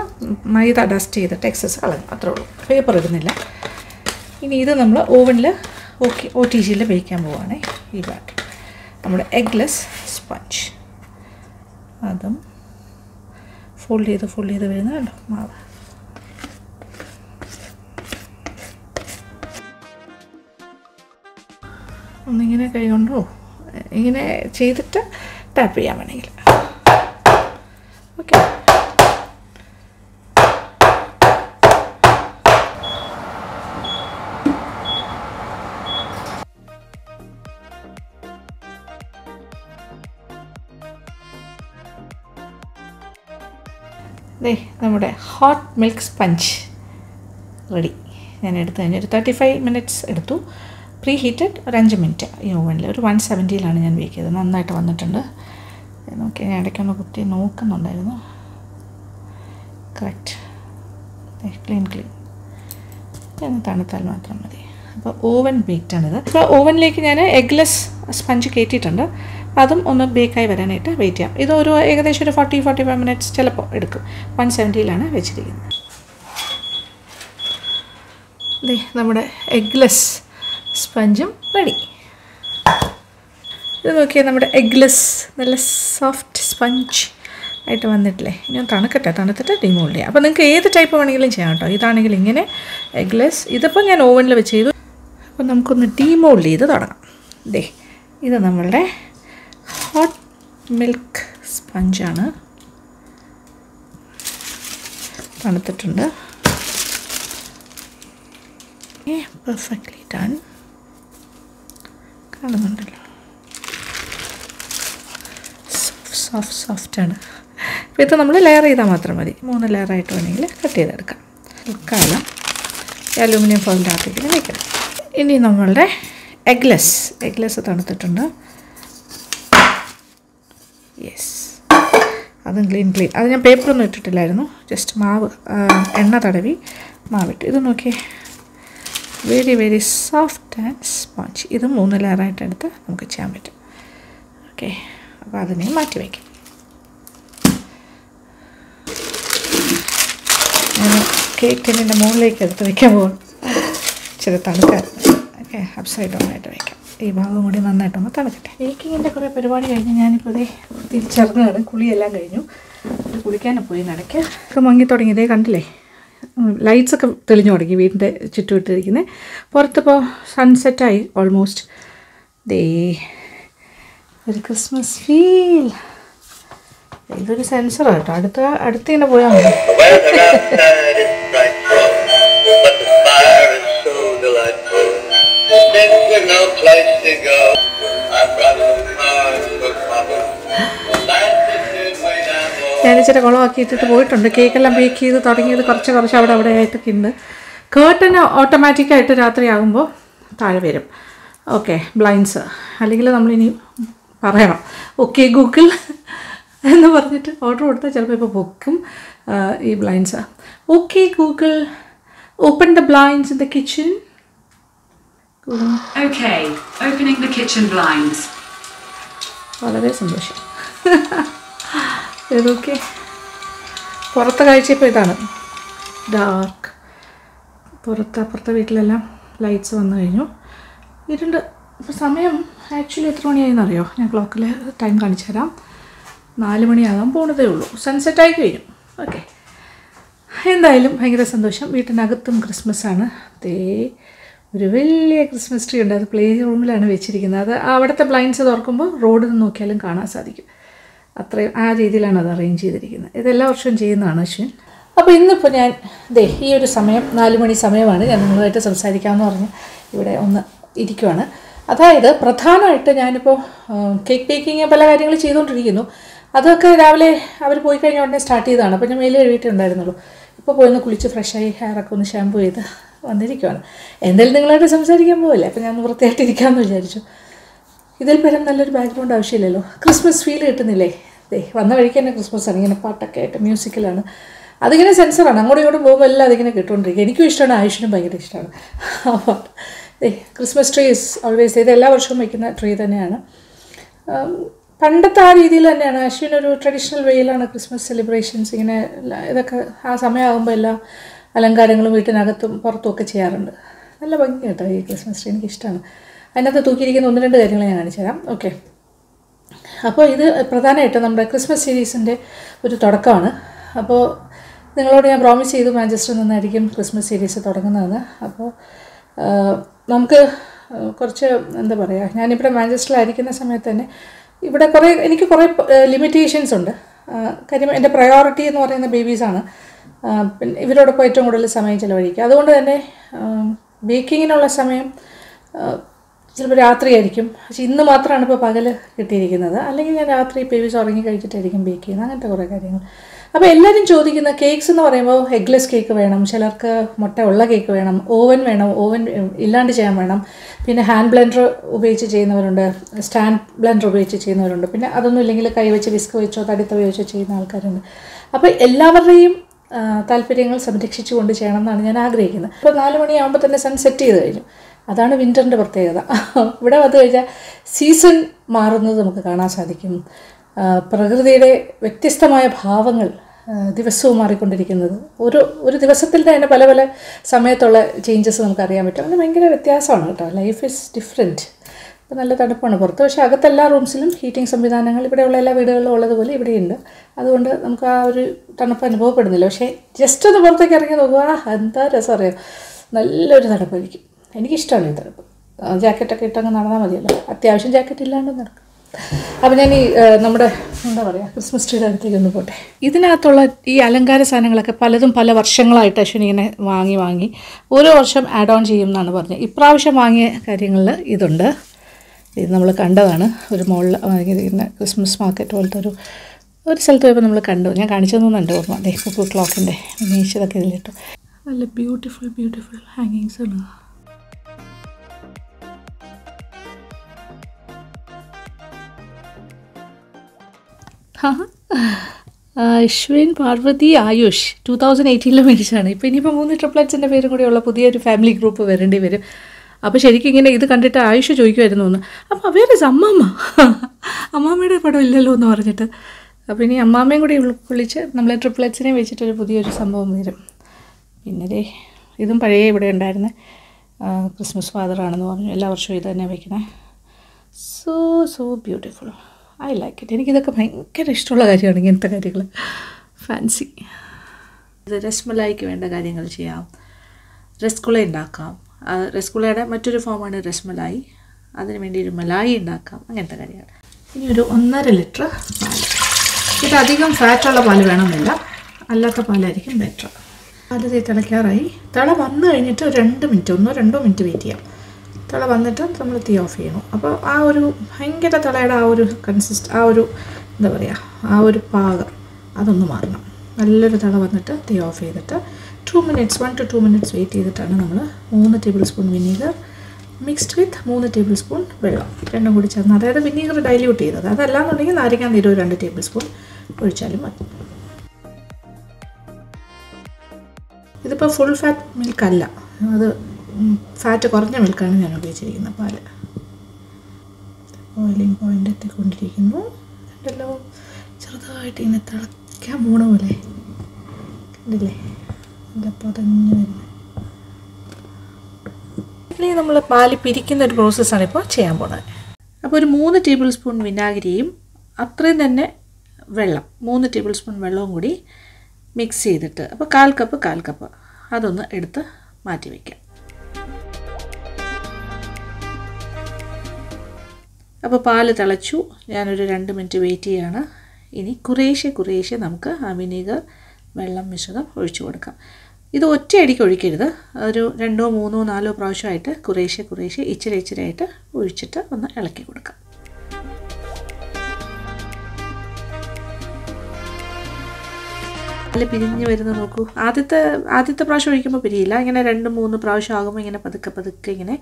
മൈദ ഡസ്റ്റ് ചെയ്തിട്ട് എക്സസ് കളഞ്ഞു, അത്രേ ഉള്ളൂ. പേപ്പർ ഇടുന്നില്ല. ഇനി ഇത് നമ്മൾ ഓവനിൽ OTGയിൽ ബേക്കാൻ പോവുകയാണേ. ഈ ബാറ്റർ നമ്മുടെ എഗ്ലെസ് സ്പഞ്ച്, അതും ഫോൾഡ് ചെയ്ത് വരുന്നുണ്ടോ മാവ്. ഒന്നിങ്ങനെ കൈ കൊണ്ടോ ഇങ്ങനെ ചെയ്തിട്ട് ടാപ്പ് ചെയ്യാൻ വേണമെങ്കിൽ. ഓക്കെ, നമ്മുടെ ഹോട്ട് മിൽക്ക് സ്പഞ്ച് റെഡി. ഞാൻ എടുത്തു കഴിഞ്ഞാൽ ഒരു 35 മിനിറ്റ്സ് എടുത്തു. പ്രീ ഹീറ്റഡ് ഒരു 5 മിനിറ്റ് ഈ ഓവനിൽ. ഒരു 170-ലാണ് ഞാൻ ബേക്ക് ചെയ്തത്. നന്നായിട്ട് വന്നിട്ടുണ്ട്. നോക്കി, ഞാൻ ഇടയ്ക്കൊന്ന് കുത്തി നോക്കുന്നുണ്ടായിരുന്നു. Correct, clean. ഒന്ന് തണുത്താൽ മാത്രം മതി. അപ്പോൾ ഓവൻ ബേക്ക്ഡാണിത്. ഇപ്പോൾ ഓവനിലേക്ക് ഞാൻ എഗ്ലെസ് സ്പഞ്ച് കയറ്റിയിട്ടുണ്ട്. അതും ഒന്ന് ബേക്കായി വരാനായിട്ട് വെയിറ്റ് ചെയ്യാം. ഇത് ഏകദേശം ഒരു 40-45 മിനിറ്റ്സ് ചിലപ്പോൾ എടുക്കും. 170 വെച്ചിരിക്കുന്നത്. നമ്മുടെ എഗ്ലെസ് സ്പഞ്ചും റെഡി. ഇത് നോക്കിയാൽ നമ്മുടെ എഗ്ലെസ് നല്ല സോഫ്റ്റ് സ്പഞ്ച് ആയിട്ട് വന്നിട്ടില്ലേ. ഞാൻ തണുത്തിട്ട് ഡിമോൾഡ് ചെയ്യാം. അപ്പോൾ നിങ്ങൾക്ക് ഏത് ടൈപ്പ് വേണമെങ്കിലും ചെയ്യാം കേട്ടോ. ഇതാണെങ്കിൽ ഇങ്ങനെ എഗ്ലെസ്, ഇതിപ്പോൾ ഞാൻ ഓവനിൽ വെച്ച് ചെയ്തു. അപ്പോൾ നമുക്കൊന്ന് ഡിമോൾഡ് ചെയ്ത് തുടങ്ങാം. ഇത് നമ്മളുടെ ഹോട്ട് മിൽക്ക് സ്പഞ്ചാണ്. തണുത്തിട്ടുണ്ട്. Perfectly done. കാണുന്നുണ്ടല്ലോ, സോഫ്റ്റാണ്. അപ്പോൾ ഇത് നമ്മൾ ലെയർ ചെയ്താൽ മാത്രം മതി. 3 ലെയറായിട്ട് വേണമെങ്കിൽ കട്ട് ചെയ്തെടുക്കാം. തൽക്കാലം അലൂമിനിയം ഫോയിലിൻ്റെ അകത്തേക്ക് വയ്ക്കണം. ഇനി നമ്മളുടെ എഗ്ലെസ് തണുത്തിട്ടുണ്ട്. യെസ്, അതും ക്ലീൻ. അത് ഞാൻ പേപ്പറൊന്നും ഇട്ടിട്ടില്ലായിരുന്നു. ജസ്റ്റ് എണ്ണ തടവി മാവിട്ട്. ഇത് നോക്കിയേ, വെരി സോഫ്റ്റ് ആൻഡ് സ്പോഞ്ച്. ഇത് 3 ലെയറായിട്ട് എടുത്ത് നമുക്ക് ചെയ്യാൻ പറ്റും. ഓക്കെ, അപ്പോൾ അതിനെ മാറ്റി വയ്ക്കാം. ഞാൻ കേക്കിൻ്റെ മുകളിലേക്ക് എടുത്ത് വയ്ക്കാൻ പോകും. ഇച്ചിരി തണുക്കാൻ. ഓക്കെ, അപ്സൈഡ് ഡൗൺ ആയിട്ട് വയ്ക്കാം. ഈ ഭാഗം കൂടി നന്നായിട്ടൊന്ന് തണുക്കട്ടെ. ബേക്കിങ്ങിൻ്റെ കുറേ പരിപാടി കഴിഞ്ഞ് ഞാനിപ്പോൾ തിരിച്ചിറങ്ങുകയാണ്. കുളിയെല്ലാം കഴിഞ്ഞു. കുളിക്കാനും പോയി നടക്കുക. ഒക്കെ മങ്ങി തുടങ്ങി. കണ്ടില്ലേ, ലൈറ്റ്സൊക്കെ തെളിഞ്ഞു തുടങ്ങി വീടിൻ്റെ ചുറ്റുമിട്ടിരിക്കുന്നത്. പുറത്തിപ്പോൾ സൺസെറ്റായി ഓൾമോസ്റ്റ്. ഒരു ക്രിസ്മസ് ഫീൽ. ഇതൊരു സെൻസറാണ് കേട്ടോ. അടുത്തിങ്ങനെ പോയാൽ മതി. ഞാനിച്ചിരി കുളമാക്കിയിട്ടിട്ട് പോയിട്ടുണ്ട്. കേക്കെല്ലാം ബേക്ക് ചെയ്ത് തുടങ്ങിയത് കുറച്ച് അവിടെ ആയിട്ടൊക്കെ ഉണ്ട്. കേർട്ടന് ഓട്ടോമാറ്റിക്കായിട്ട് രാത്രിയാകുമ്പോൾ താഴെ വരും. Okay, blinds. അല്ലെങ്കിൽ നമ്മളിനി പറയണം ഓക്കെ ഗൂഗിൾ എന്ന് പറഞ്ഞിട്ട് ഓർഡർ കൊടുത്താൽ ചിലപ്പോൾ ഇപ്പോൾ പൊക്കും ഈ blinds. Okay Google, open the blinds in the kitchen. Okay, opening the kitchen blinds. വളരെ സന്തോഷം. ഇതൊക്കെ പുറത്തെ കാഴ്ച ഇപ്പോൾ ഇതാണ്, ഡാർക്ക്. പുറത്തെ വീട്ടിലെല്ലാം ലൈറ്റ്സ് വന്നു കഴിഞ്ഞു. ഇരുണ്ട്. ഇപ്പോൾ സമയം ആക്ച്വലി എത്ര മണിയായെന്നറിയോ? ഞാൻ ക്ലോക്കിൽ ടൈം കാണിച്ചു തരാം. 4 മണിയാകാൻ പോണതേ ഉള്ളൂ. സൺസെറ്റായി കഴിഞ്ഞു. ഓക്കെ, എന്തായാലും ഭയങ്കര സന്തോഷം. വീട്ടിനകത്തും ക്രിസ്മസാണ്. ഒരു വലിയ ക്രിസ്മസ് ട്രീ ഉണ്ട്. അത് പ്ലേ റൂമിലാണ് വെച്ചിരിക്കുന്നത്. അത് അവിടുത്തെ ബ്ലൈൻഡ്സ് തുറക്കുമ്പോൾ റോഡിൽ നിന്ന് നോക്കിയാലും കാണാൻ സാധിക്കും. അത്രയും ആ രീതിയിലാണ് അത് അറേഞ്ച് ചെയ്തിരിക്കുന്നത്. ഇതെല്ലാ വർഷവും ചെയ്യുന്നതാണ് അശ്വിൻ. അപ്പോൾ ഇന്നിപ്പോൾ ഞാൻ ഈ ഒരു സമയം 4 മണി സമയമാണ്. ഞാൻ നിങ്ങളുമായിട്ട് സംസാരിക്കാമെന്ന് പറഞ്ഞ് ഇവിടെ ഒന്ന് ഇരിക്കുവാണ്. അതായത് പ്രധാനമായിട്ട് ഞാനിപ്പോൾ കേക്ക് ബേക്കിങ് പല കാര്യങ്ങൾ ചെയ്തുകൊണ്ടിരിക്കുന്നു. അതൊക്കെ രാവിലെ അവർ പോയി കഴിഞ്ഞ ഉടനെ സ്റ്റാർട്ട് ചെയ്തതാണ്. അപ്പോൾ ഞാൻ മേലെ എഴുതിയിട്ടുണ്ടായിരുന്നുള്ളൂ. ഇപ്പോൾ പോയി ഒന്ന് കുളിച്ച് ഫ്രഷായി ഹെയറൊക്കെ ഒന്ന് ഷാമ്പൂ ചെയ്ത് വന്നിരിക്കുവാണ്. എന്തായാലും നിങ്ങളായിട്ട് സംസാരിക്കാൻ പോകല്ലേ, അപ്പോൾ ഞാൻ വൃത്തിയായിട്ടിരിക്കാമെന്ന് വിചാരിച്ചു. ഇതിൽ പരം നല്ലൊരു ബാക്ക്ഗ്രൗണ്ട് ആവശ്യമില്ലല്ലോ. ക്രിസ്മസ് ഫീൽ കിട്ടുന്നില്ലേ? വന്ന വഴിക്ക് തന്നെ ക്രിസ്മസാണ്. ഇങ്ങനെ പാട്ടൊക്കെ ആയിട്ട് മ്യൂസിക്കലാണ്. അതിങ്ങനെ സെൻസറാണ്. അങ്ങോട്ടും ഇങ്ങോട്ടും പോകുമ്പോൾ എല്ലാം അതിങ്ങനെ കിട്ടുകൊണ്ടിരിക്കും. എനിക്കും ഇഷ്ടമാണ്, ആയുഷിനും ഭയങ്കര ഇഷ്ടമാണ്. അപ്പോൾ ക്രിസ്മസ് ട്രീ ഈസ് ഓൾവേസ്. ഇത് എല്ലാ വർഷവും വയ്ക്കുന്ന ട്രീ തന്നെയാണ്. പണ്ടത്തെ ആ രീതിയിൽ തന്നെയാണ്. അശ്വിനൊരു ട്രഡീഷണൽ വേയിലാണ് ക്രിസ്മസ് സെലിബ്രേഷൻസ്. ഇങ്ങനെ ഇതൊക്കെ ആ സമയമാകുമ്പോൾ എല്ലാ അലങ്കാരങ്ങളും വീട്ടിനകത്തും പുറത്തും ഒക്കെ ചെയ്യാറുണ്ട്. നല്ല ഭംഗി കേട്ടോ ഈ ക്രിസ്മസ് ട്രീ. എനിക്കിഷ്ടമാണ്. അതിനകത്ത് തൂക്കിയിരിക്കുന്ന 1-2 കാര്യങ്ങൾ ഞാൻ കാണിച്ചു തരാം. ഓക്കെ, അപ്പോൾ ഇത് പ്രധാനമായിട്ടും നമ്മുടെ ക്രിസ്മസ് സീരീസിൻ്റെ ഒരു തുടക്കമാണ്. അപ്പോൾ നിങ്ങളോട് ഞാൻ പ്രോമിസ് ചെയ്തു മാഞ്ചസ്റ്ററിൽ നിന്നായിരിക്കും ക്രിസ്മസ് സീരീസ് തുടങ്ങുന്നതെന്ന്. അപ്പോൾ നമുക്ക് കുറച്ച് എന്താ പറയുക, ഞാനിവിടെ മാഞ്ചസ്റ്ററിലായിരിക്കുന്ന സമയത്ത് തന്നെ ഇവിടെ എനിക്ക് കുറേ ലിമിറ്റേഷൻസ് ഉണ്ട്. കാര്യം എൻ്റെ പ്രയോറിറ്റി എന്ന് പറയുന്ന ബേബീസാണ്. പിന്നെ ഇവരോടൊപ്പം ഏറ്റവും കൂടുതൽ സമയം ചിലവഴിക്കുക. അതുകൊണ്ട് തന്നെ ബേക്കിങ്ങിനുള്ള സമയം ചിലപ്പോൾ രാത്രിയായിരിക്കും. പക്ഷേ ഇന്ന് മാത്രമാണ് ഇപ്പോൾ പകൽ കിട്ടിയിരിക്കുന്നത്. അല്ലെങ്കിൽ ഞാൻ രാത്രി ബേബീസ് ഉറങ്ങി കഴിച്ചിട്ടായിരിക്കും ബേക്ക് ചെയ്യുന്നത്. അങ്ങനത്തെ കുറേ കാര്യങ്ങൾ. അപ്പോൾ എല്ലാവരും ചോദിക്കുന്ന കേക്ക്സ് എന്ന് പറയുമ്പോൾ എഗ്ലെസ് കേക്ക് വേണം, ചിലർക്ക് മുട്ട ഉള്ള കേക്ക് വേണം, ഓവൻ വേണം, ഓവൻ ഇല്ലാണ്ട് ചെയ്യാൻ വേണം, പിന്നെ ഹാൻഡ് ബ്ലെൻഡർ ഉപയോഗിച്ച് ചെയ്യുന്നവരുണ്ട്, സ്റ്റാൻഡ് ബ്ലെൻഡർ ഉപയോഗിച്ച് ചെയ്യുന്നവരുണ്ട്, പിന്നെ അതൊന്നും ഇല്ലെങ്കിൽ കൈ വെച്ച് വിസ്ക് വെച്ചോ തടിത്തവ വെച്ചോ ചെയ്യുന്ന ആൾക്കാരുണ്ട്. അപ്പോൾ എല്ലാവരുടെയും താല്പര്യങ്ങൾ സംരക്ഷിച്ചുകൊണ്ട് ചെയ്യണം എന്നാണ് ഞാൻ ആഗ്രഹിക്കുന്നത്. ഇപ്പോൾ 4 മണിയാകുമ്പോൾ തന്നെ സൺ സെറ്റ് ചെയ്ത് കഴിഞ്ഞു. അതാണ് വിൻ്ററിൻ്റെ പ്രത്യേകത. ഇവിടെ വന്നു കഴിഞ്ഞാൽ സീസൺ മാറുന്നത് നമുക്ക് കാണാൻ സാധിക്കും. പ്രകൃതിയുടെ വ്യത്യസ്തമായ ഭാവങ്ങൾ ദിവസവും മാറിക്കൊണ്ടിരിക്കുന്നത്, ഒരു ദിവസത്തിൽ തന്നെ പല പല സമയത്തുള്ള ചേഞ്ചസ് നമുക്കറിയാൻ പറ്റും. അങ്ങനെ ഭയങ്കര വ്യത്യാസമാണ് കേട്ടോ. Life is different. ഇപ്പോൾ നല്ല തണുപ്പാണ് പുറത്ത്, പക്ഷേ അകത്തെല്ലാ റൂംസിലും ഹീറ്റിംഗ് സംവിധാനങ്ങൾ ഇവിടെയുള്ള എല്ലാ വീടുകളിലും ഉള്ളതുപോലെ ഇവിടെയുണ്ട്. അതുകൊണ്ട് നമുക്ക് ആ ഒരു തണുപ്പ് അനുഭവപ്പെടുന്നില്ല. പക്ഷേ ജസ്റ്റ് ഒന്ന് പുറത്തേക്ക് ഇറങ്ങി നോക്കുക, എന്താ രസം അറിയാം, നല്ലൊരു തണുപ്പായിരിക്കും. എനിക്കിഷ്ടമാണ് ഈ തണുപ്പ്. ജാക്കറ്റൊക്കെ ഇട്ടങ്ങ് നടന്നാൽ മതിയല്ലോ, അത്യാവശ്യം ജാക്കറ്റ് ഇല്ലാണ്ട് നടക്കും. അപ്പോൾ ഞാൻ ഈ നമ്മുടെ എന്താ പറയുക ക്രിസ്മസ് ട്രീയുടെ അടുത്തേക്ക് ഒന്ന് പോട്ടെ. ഇതിനകത്തുള്ള ഈ അലങ്കാര സാധനങ്ങളൊക്കെ പലതും പല വർഷങ്ങളായിട്ട് അശ്വിനി ഇങ്ങനെ വാങ്ങി ഓരോ വർഷം ആഡ് ഓൺ ചെയ്യും എന്നാണ് പറഞ്ഞത്. ഇപ്രാവശ്യം വാങ്ങിയ കാര്യങ്ങളിൽ ഇതുണ്ട്. ഇത് നമ്മൾ കണ്ടതാണ് ഒരു മോളിൽ വാങ്ങിയിരിക്കുന്ന ക്രിസ്മസ് മാർക്കറ്റ് പോലത്തെ ഒരു സ്ഥലത്ത് പോയപ്പോൾ നമ്മൾ കണ്ടു. ഞാൻ കാണിച്ചതെന്ന് എൻ്റെ ഓർമ്മ. അതേ കുക്കു ക്ലോക്കിൻ്റെ മീശതൊക്കെ ഇതിലിട്ടു. നല്ല ബ്യൂട്ടിഫുൾ ഹാങ്ങിങ്സ് ആണ്. അശ്വിൻ, പാർവതി, ആയുഷ് 2018 മേടിച്ചാണ്. ഇപ്പോൾ ഇനിയിപ്പോൾ 3 ട്രിപ്ലറ്റ്സിൻ്റെ പേരും കൂടെയുള്ള പുതിയൊരു ഫാമിലി ഗ്രൂപ്പ് വരേണ്ടി വരും. അപ്പോൾ ശരിക്കും ഇങ്ങനെ ഇത് കണ്ടിട്ട് ആയുഷ് ചോദിക്കുമായിരുന്നു എന്ന്, അപ്പോൾ വേറെ അമ്മാമ്മയുടെ പടം ഇല്ലല്ലോ എന്ന് പറഞ്ഞിട്ട്. അപ്പോൾ ഇനി അമ്മാമ്മയും കൂടി ഉൾക്കൊള്ളിച്ച് നമ്മളെ ട്രിപ്ലറ്റ്സിനെ വെച്ചിട്ടൊരു പുതിയൊരു സംഭവം വരും. പിന്നെ ഇതും പഴയ ഇവിടെ ഉണ്ടായിരുന്ന ക്രിസ്മസ് ഫാദറാണെന്ന് പറഞ്ഞു. എല്ലാ വർഷവും ഇത് തന്നെ വയ്ക്കണേ. So beautiful. I like it. എനിക്കിതൊക്കെ ഭയങ്കര ഇഷ്ടമുള്ള കാര്യമാണ്, ഇങ്ങനത്തെ കാര്യങ്ങൾ. ഫാൻസി. ഇത് രസ്മലായിക്ക് വേണ്ട കാര്യങ്ങൾ ചെയ്യാം. രസ്കുള ഉണ്ടാക്കാം. രസ്കുളയുടെ മറ്റൊരു ഫോമാണ് രസ്മലായി. അതിന് വേണ്ടി ഒരു മലായി ഉണ്ടാക്കാം. അങ്ങനത്തെ കാര്യങ്ങൾ. ഇനി ഒരു 1.5 ലിറ്റർ പാൽ. ഇത് അധികം ഫാറ്റുള്ള പാൽ വേണമെന്നില്ല, അല്ലാത്ത പാലായിരിക്കും ബെറ്റർ. പാൽ തിളയ്ക്കാറായി. തിള വന്നു കഴിഞ്ഞിട്ട് 2 മിനിറ്റ് 1-2 മിനിറ്റ് വെയിറ്റ് ചെയ്യാം. തിള വന്നിട്ട് നമ്മൾ തീ ഓഫ് ചെയ്യണം. അപ്പോൾ ആ ഒരു ഭയങ്കര തിളയുടെ ആ ഒരു എന്താ പറയുക, ആ ഒരു പാകം അതൊന്ന് മാറണം. നല്ലൊരു തിള വന്നിട്ട് തീ ഓഫ് ചെയ്തിട്ട് 1 to 2 minutes വെയിറ്റ് ചെയ്തിട്ടാണ് നമ്മൾ 3 ടേബിൾ സ്പൂൺ വിനീഗർ മിക്സ്ഡ് വിത്ത് 3 ടേബിൾ സ്പൂൺ വെള്ളം രണ്ടും കൂടി ചേർന്ന്, അതായത് വിനീഗർ ഡൈല്യൂട്ട് ചെയ്തത്. അതല്ലാന്നുണ്ടെങ്കിൽ നാരങ്ങാ നീര് 2 ടേബിൾ സ്പൂൺ ഒഴിച്ചാലും മതി. ഇതിപ്പോൾ ഫുൾ ഫാറ്റ് മിൽക്കല്ല, അത് ഫാറ്റ് കുറഞ്ഞ മിൽക്കാണ് ഞാൻ ഉപയോഗിച്ചിരിക്കുന്ന പാല്. ബോയിലിംഗ് പോയിൻ്റ് എത്തിക്കൊണ്ടിരിക്കുന്നു. കണ്ടല്ലോ, ചെറുതായിട്ട് ഇങ്ങനെ തിളയ്ക്കാൻ പോണ പോലെ കണ്ടില്ലേ, നല്ല പതഞ്ഞ് വരുന്നത്. ഇനി നമ്മൾ പാല് പിരിക്കുന്ന ഒരു പ്രോസസ്സാണ് ഇപ്പോൾ ചെയ്യാൻ പോകുന്നത്. അപ്പോൾ ഒരു 3 ടേബിൾ സ്പൂൺ വിനാഗിരിയും അത്രയും തന്നെ വെള്ളം 3 ടേബിൾ സ്പൂൺ വെള്ളവും കൂടി മിക്സ് ചെയ്തിട്ട്, അപ്പോൾ 1/4 കപ്പ് അതൊന്ന് എടുത്ത് മാറ്റി വയ്ക്കാം. അപ്പോൾ പാല് തിളച്ചു. ഞാനൊരു 2 മിനിറ്റ് വെയിറ്റ് ചെയ്യുകയാണ്. ഇനി കുറേശ്ശെ നമുക്ക് ആ വിനീഗർ വെള്ളം മിശ്രിതം ഒഴിച്ചു കൊടുക്കാം. ഇത് ഒറ്റയടിക്ക് ഒഴിക്കരുത്, ഒരു 2, 3, 4 പ്രാവശ്യമായിട്ട് കുറേശ്ശെ ഇച്ചിരി ഒഴിച്ചിട്ട് ഒന്ന് ഇളക്കി കൊടുക്കാം. പാല് പിരിഞ്ഞ് വരുന്നത് നോക്കൂ. ആദ്യത്തെ പ്രാവശ്യം ഒഴിക്കുമ്പോൾ പിരിയില്ല, ഇങ്ങനെ 2-3 പ്രാവശ്യം ആകുമ്പോൾ ഇങ്ങനെ പതുക്കെ ഇങ്ങനെ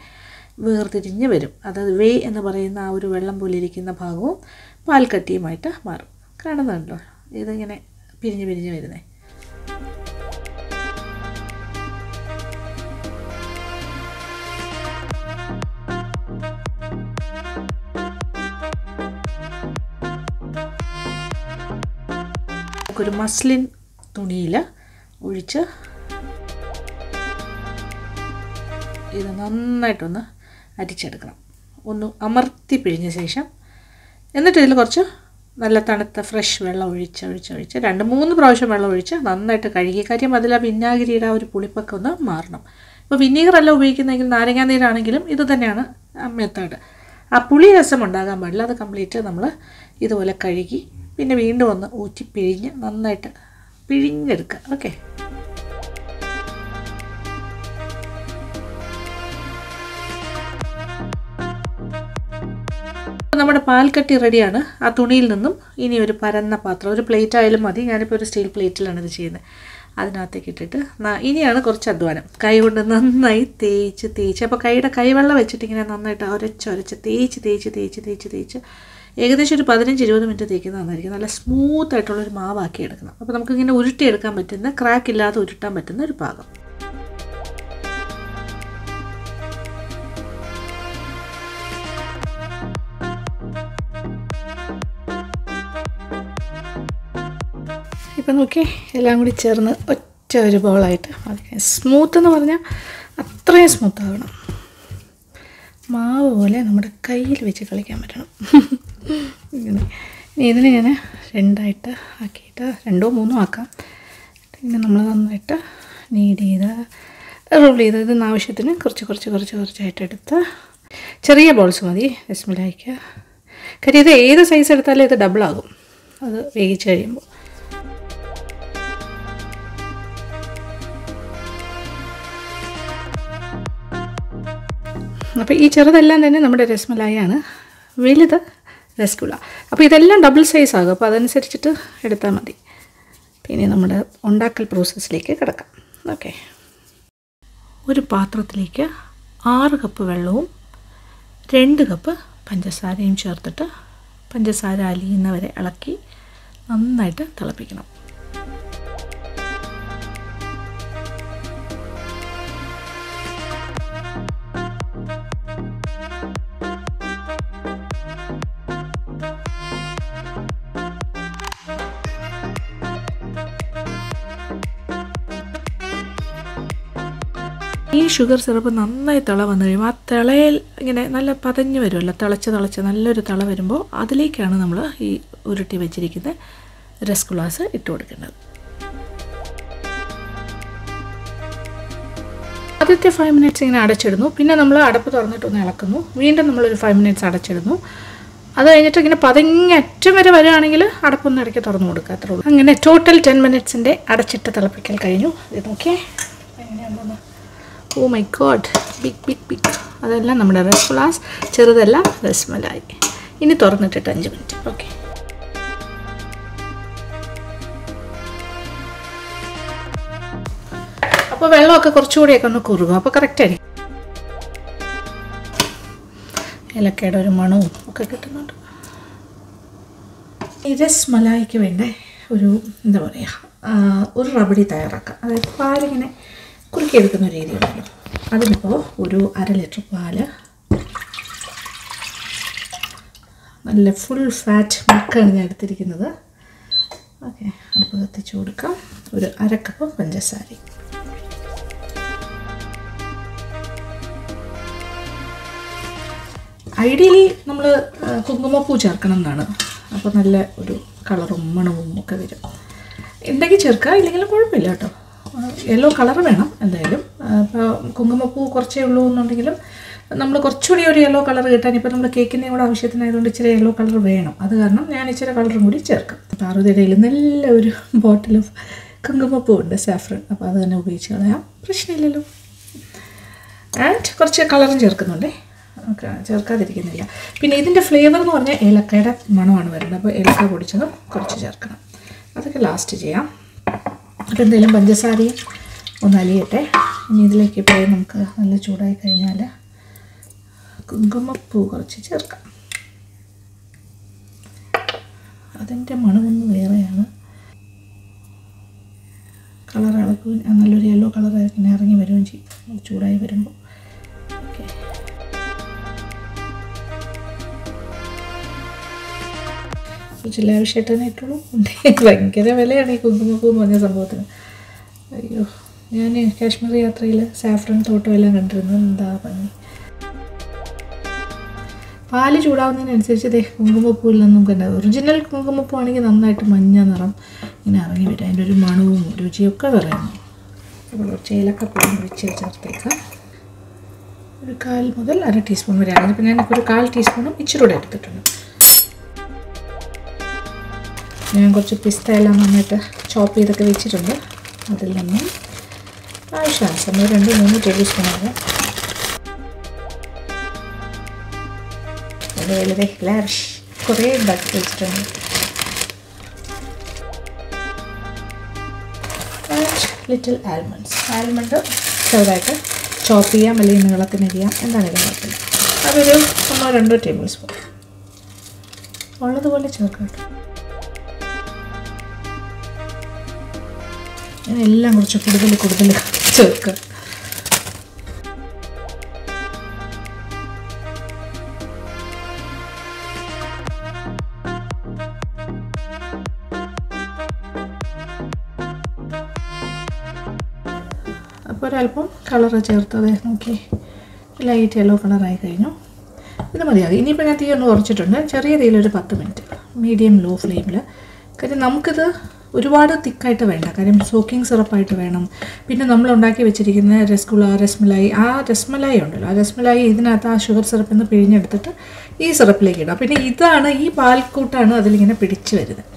വേർതിരിഞ്ഞ് വരും. അതായത് വേ എന്ന് പറയുന്ന ആ ഒരു വെള്ളം പോലെ ഇരിക്കുന്ന ഭാഗവും പാൽക്കട്ടിയുമായിട്ട് മാറും. കാണുന്നുണ്ടല്ലോ, ഇതിങ്ങനെ പിരിഞ്ഞ് വരുന്നേ. നമുക്കൊരു മസ്ലിൻ തുണിയിൽ ഒഴിച്ച് ഇത് നന്നായിട്ടൊന്ന് അരിച്ചെടുക്കണം. ഒന്ന് അമർത്തി പിഴിഞ്ഞ ശേഷം എന്നിട്ട് ഇതിൽ കുറച്ച് നല്ല തണുത്ത ഫ്രഷ് വെള്ളം ഒഴിച്ച് 2-3 പ്രാവശ്യം വെള്ളം ഒഴിച്ച് നന്നായിട്ട് കഴുകി. കാര്യം അതിൽ ആ വിനാഗിരിയുടെ ആ ഒരു പുളിപ്പൊക്കെ ഒന്ന് മാറണം. ഇപ്പോൾ വിനീഗറല്ല ഉപയോഗിക്കുന്നതെങ്കിൽ നാരങ്ങാ നീരാണെങ്കിലും ഇത് തന്നെയാണ് മെത്തേഡ്. ആ പുളി രസം ഉണ്ടാകാൻ പാടില്ല. അത് കംപ്ലീറ്റ് നമ്മൾ ഇതുപോലെ കഴുകി പിന്നെ വീണ്ടും ഒന്ന് ഊറ്റി പിഴിഞ്ഞ് നന്നായിട്ട് പിഴിഞ്ഞെടുക്കുക. ഓക്കെ, നമ്മുടെ പാൽക്കട്ടി റെഡിയാണ്. ആ തുണിയിൽ നിന്നും ഇനി ഒരു പരന്ന പാത്രം, ഒരു പ്ലേറ്റ് ആയാലും മതി. ഞാനിപ്പോൾ ഒരു സ്റ്റീൽ പ്ലേറ്റിലാണ് ഇത് ചെയ്യുന്നത്. അതിനകത്തേക്ക് ഇട്ടിട്ട് ഇനിയാണ് കുറച്ച് അധ്വാനം. കൈ കൊണ്ട് നന്നായി തേച്ച് അപ്പോൾ കൈവെള്ളം വെച്ചിട്ട് ഇങ്ങനെ നന്നായിട്ട് ഉരച്ച് തേച്ച് ഏകദേശം ഒരു 15-20 മിനിറ്റ് തേക്കുന്നത് നന്നായിരിക്കും. നല്ല സ്മൂത്തായിട്ടുള്ളൊരു മാവാക്കി എടുക്കണം. അപ്പോൾ നമുക്കിങ്ങനെ ഉരുട്ടിയെടുക്കാൻ പറ്റുന്ന, ക്രാക്ക് ഇല്ലാതെ ഉരുട്ടാൻ പറ്റുന്ന ഒരു പാകം. ഇപ്പം നോക്കി എല്ലാം കൂടി ചേർന്ന് ഒറ്റ ഒരു ബോളായിട്ട് മതി. സ്മൂത്ത് എന്ന് പറഞ്ഞാൽ അത്രയും സ്മൂത്താകണം. മാവ് പോലെ നമ്മുടെ കയ്യിൽ വെച്ച് കളിക്കാൻ പറ്റണം. ഇങ്ങനെ ഇനി ഇതിനെ ഞാൻ രണ്ടായിട്ട് ആക്കിയിട്ട് 2 or 3 ആക്കാം. ഇങ്ങനെ നമ്മൾ നന്നായിട്ട് നീഡ് ചെയ്ത് റോൾ ചെയ്ത് ഇതിന് ആവശ്യത്തിന് കുറച്ചായിട്ട് എടുത്ത് ചെറിയ ബോൾസ് മതി രസ്മലായിക്ക്. കാര്യം ഇത് ഏത് സൈസ് എടുത്താലും ഇത് ഡബിളാകും അത് വേവിച്ച് കഴിയുമ്പോൾ. അപ്പോൾ ഈ ചെറുതെല്ലാം തന്നെ നമ്മുടെ രസ്മലായാണ്, വലുത് രസഗുള. അപ്പോൾ ഇതെല്ലാം ഡബിൾ സൈസ് ആകും. അപ്പോൾ അതനുസരിച്ചിട്ട് എടുത്താൽ മതി. പിന്നെ നമ്മുടെ ഉണ്ടാക്കൽ പ്രോസസ്സിലേക്ക് കിടക്കാം. ഓക്കെ, ഒരു പാത്രത്തിലേക്ക് 6 കപ്പ് വെള്ളവും 2 കപ്പ് പഞ്ചസാരയും ചേർത്തിട്ട് പഞ്ചസാര അലിയുന്നവരെ ഇളക്കി നന്നായിട്ട് തിളപ്പിക്കണം. ഈ ഷുഗർ സിറപ്പ് നന്നായി തിള വന്നു കഴിയുമ്പോൾ ആ തിളയിൽ ഇങ്ങനെ നല്ല പതഞ്ഞ് വരുമല്ലോ, തിളച്ച് നല്ലൊരു തിള വരുമ്പോൾ അതിലേക്കാണ് നമ്മൾ ഈ ഉരുട്ടി വെച്ചിരിക്കുന്ന രസഗുളാസ് ഇട്ട് കൊടുക്കേണ്ടത്. ആദ്യത്തെ 5 minutes ഇങ്ങനെ അടച്ചിടുന്നു. പിന്നെ നമ്മൾ അടപ്പ് തുറന്നിട്ടൊന്ന് ഇളക്കുന്നു. വീണ്ടും നമ്മളൊരു 5 minutes അടച്ചിടുന്നു. അത് കഴിഞ്ഞിട്ട് ഇങ്ങനെ പതങ്ങി അറ്റം വരെ വരികയാണെങ്കിൽ അടപ്പൊന്ന് ഇടയ്ക്ക് തുറന്നു കൊടുക്കുക, അത്രേ ഉള്ളൂ. അങ്ങനെ ടോട്ടൽ 10 minutes അടച്ചിട്ട് തിളപ്പിക്കൽ കഴിഞ്ഞു. ഇത് നോക്കിയേ എങ്ങനെയാണെന്ന്. Oh my god, big. അതെല്ലാം നമ്മുടെ രസഗുളാസ്, ചെറുതെല്ലാം രസ്മലായി. ഇനി തുറന്നിട്ടിട്ട് 5 minutes. ഓക്കെ, അപ്പോൾ വെള്ളമൊക്കെ കുറച്ചുകൂടിയൊക്കെ ഒന്ന് കുറുകും. അപ്പോൾ കറക്റ്റായിരിക്കും. ഏലക്കയുടെ ഒരു മണവും ഒക്കെ കിട്ടുന്നുണ്ട്. ഈ രസ്മലായിക്ക് വേണ്ട ഒരു എന്താ പറയുക, ഒരു റബഡി തയ്യാറാക്കാം. അതായത് പാലിങ്ങനെ കുറുക്കിയെടുക്കുന്ന രീതിയുണ്ടല്ലോ. അതിനിപ്പോൾ ഒരു 1/2 ലിറ്റർ പാല്, നല്ല ഫുൾ ഫാറ്റ് മിൽക്കാണ് ഞാൻ എടുത്തിരിക്കുന്നത്. ഓക്കെ, അടുപ്പ് കത്തിച്ച് കൊടുക്കാം. ഒരു 1/2 കപ്പ് പഞ്ചസാര. ഐഡിയലി നമ്മൾ കുങ്കുമപ്പൂ ചേർക്കണം എന്നാണ്. അപ്പോൾ നല്ല ഒരു കളറും മണവും ഒക്കെ വരും. ഉണ്ടെങ്കിൽ ചേർക്കുക, ഇല്ലെങ്കിലും കുഴപ്പമില്ല കേട്ടോ. യെല്ലോ കളർ വേണം എന്തായാലും. ഇപ്പോൾ കുങ്കുമപ്പൂ കുറച്ചേ ഉള്ളൂ എന്നുണ്ടെങ്കിലും നമ്മൾ കുറച്ചുകൂടി ഒരു യെല്ലോ കളർ കിട്ടാൻ, ഇപ്പോൾ നമ്മൾ കേക്കിൻ്റെയും കൂടെ ആവശ്യത്തിനായതുകൊണ്ട് ഇച്ചിരി യെല്ലോ കളർ വേണം. അത് കാരണം ഞാൻ ഇച്ചിരി കളറും കൂടി ചേർക്കും. പാർവതിയുടെയിൽ നല്ല ഒരു ബോട്ടിൽ ഓഫ് കുങ്കുമപ്പൂ ഉണ്ട്, സാഫ്രൺ. അപ്പോൾ അത് തന്നെ ഉപയോഗിച്ച് കളയാം, പ്രശ്നമില്ലല്ലോ. ആൻഡ് കുറച്ച് കളറും ചേർക്കുന്നുണ്ടേ, ചേർക്കാതിരിക്കുന്നില്ല. പിന്നെ ഇതിൻ്റെ ഫ്ലേവർ എന്ന് പറഞ്ഞാൽ ഏലക്കയുടെ മണമാണ് വരുന്നത്. അപ്പോൾ ഏലക്ക പൊടിച്ചതും കുറച്ച് ചേർക്കണം. അതൊക്കെ ലാസ്റ്റ് ചെയ്യാം. അപ്പോൾ എന്തായാലും പഞ്ചസാരയും ഒന്ന് അലിയട്ടെ. ഇനി ഇതിലേക്ക് പോയി നമുക്ക് നല്ല ചൂടായി കഴിഞ്ഞാൽ കുങ്കുമപ്പൂ കുറച്ച് ചേർക്കാം. അതിൻ്റെ മണമൊന്ന് വേറെയാണ്. കളർ ഇളക്കും, നല്ലൊരു യെല്ലോ കളർ ഇങ്ങനെ ഇറങ്ങി വരികയും ചെയ്യും ചൂടായി വരുമ്പോൾ. ഓക്കെ, കുറച്ച് ലാവിഷായിട്ട് തന്നെ ഇട്ടുള്ളൂ. ഭയങ്കര വിലയാണ് ഈ കുങ്കുമപ്പൂ എന്ന് പറഞ്ഞ സംഭവത്തിന്. അയ്യോ, ഞാൻ കാശ്മീർ യാത്രയിൽ സാഫ്രൺ തോട്ടം എല്ലാം കണ്ടിരുന്നു. എന്താ ഭംഗി. പാല് ചൂടാവുന്നതിനനുസരിച്ച് ഇതേ കുങ്കുമപ്പൂവിൽ നിന്നും കണ്ട ഒറിജിനൽ കുങ്കുമപ്പൂ ആണെങ്കിൽ നന്നായിട്ട് മഞ്ഞ നിറം ഇങ്ങനെ ഇറങ്ങി വരും. അതിൻ്റെ ഒരു മണവും രുചിയൊക്കെ പറയുന്നു. അപ്പോൾ കുറച്ച് ഏലക്കപ്പൊടി മുറിച്ച് ചേർത്തേക്കാം. ഒരു 1/4 മുതൽ 1/2 ടീസ്പൂൺ വരെ ആകും. അപ്പോൾ ഞാനിപ്പോൾ ഒരു 1/4 ടീസ്പൂണും ഇച്ചിരി കൂടെ എടുത്തിട്ടുണ്ട്. ഞാൻ കുറച്ച് പിസ്ത എല്ലാം നന്നായിട്ട് ചോപ്പ് ചെയ്തൊക്കെ വെച്ചിട്ടുണ്ട്. അതിൽ നിന്നും ആവശ്യാനുസരണം 2-3 ടേബിൾ സ്പൂൺ ആകും. അതുപോലെ ലാവിഷ് കുറേ ഉണ്ടാക്കി വെച്ചിട്ടുണ്ട്. ലിറ്റിൽ ആൽമണ്ട് ചെറുതായിട്ട് ചോപ്പ് ചെയ്യാം, അല്ലെങ്കിൽ നീളത്തിന് അരിയാം, എന്താണെങ്കിലും കുഴപ്പമില്ല. അതൊരു 1-2 ടേബിൾ സ്പൂൺ ഉള്ളതുപോലെ ചേർക്കാം കേട്ടോ. എല്ലാം കുറച്ച് കൂടുതൽ ചേർക്കുക. അപ്പോൾ ഒരല്പം കളറ് ചേർത്തത് നോക്കി ലൈറ്റ് യെല്ലോ കളറായി കഴിഞ്ഞു. ഇത് മതിയാകും. ഇനിയിപ്പോൾ ഞാൻ തീ ഒന്ന് കുറച്ചിട്ടുണ്ട്. ചെറിയ തീയിലൊരു 10 മിനിറ്റ് മീഡിയം ലോ ഫ്ലെയിമിൽ. കാര്യം നമുക്കിത് ഒരുപാട് തിക്കായിട്ട് വേണ്ട. കാര്യം സോക്കിംഗ് സിറപ്പായിട്ട് വേണം. പിന്നെ നമ്മൾ ഉണ്ടാക്കി വെച്ചിരിക്കുന്ന രസഗുള, രസ്മലായി, ആ രസ്മലായി ഉണ്ടല്ലോ, ആ രസ്മലായി ഇതിനകത്ത് ആ ഷുഗർ സിറപ്പിൽ നിന്ന് പിഴിഞ്ഞെടുത്തിട്ട് ഈ സിറപ്പിലേക്ക് ഇടാം. പിന്നെ ഇതാണ് ഈ പാൽക്കൂട്ടാണ് അതിലിങ്ങനെ പിടിച്ച് വരുന്നത്.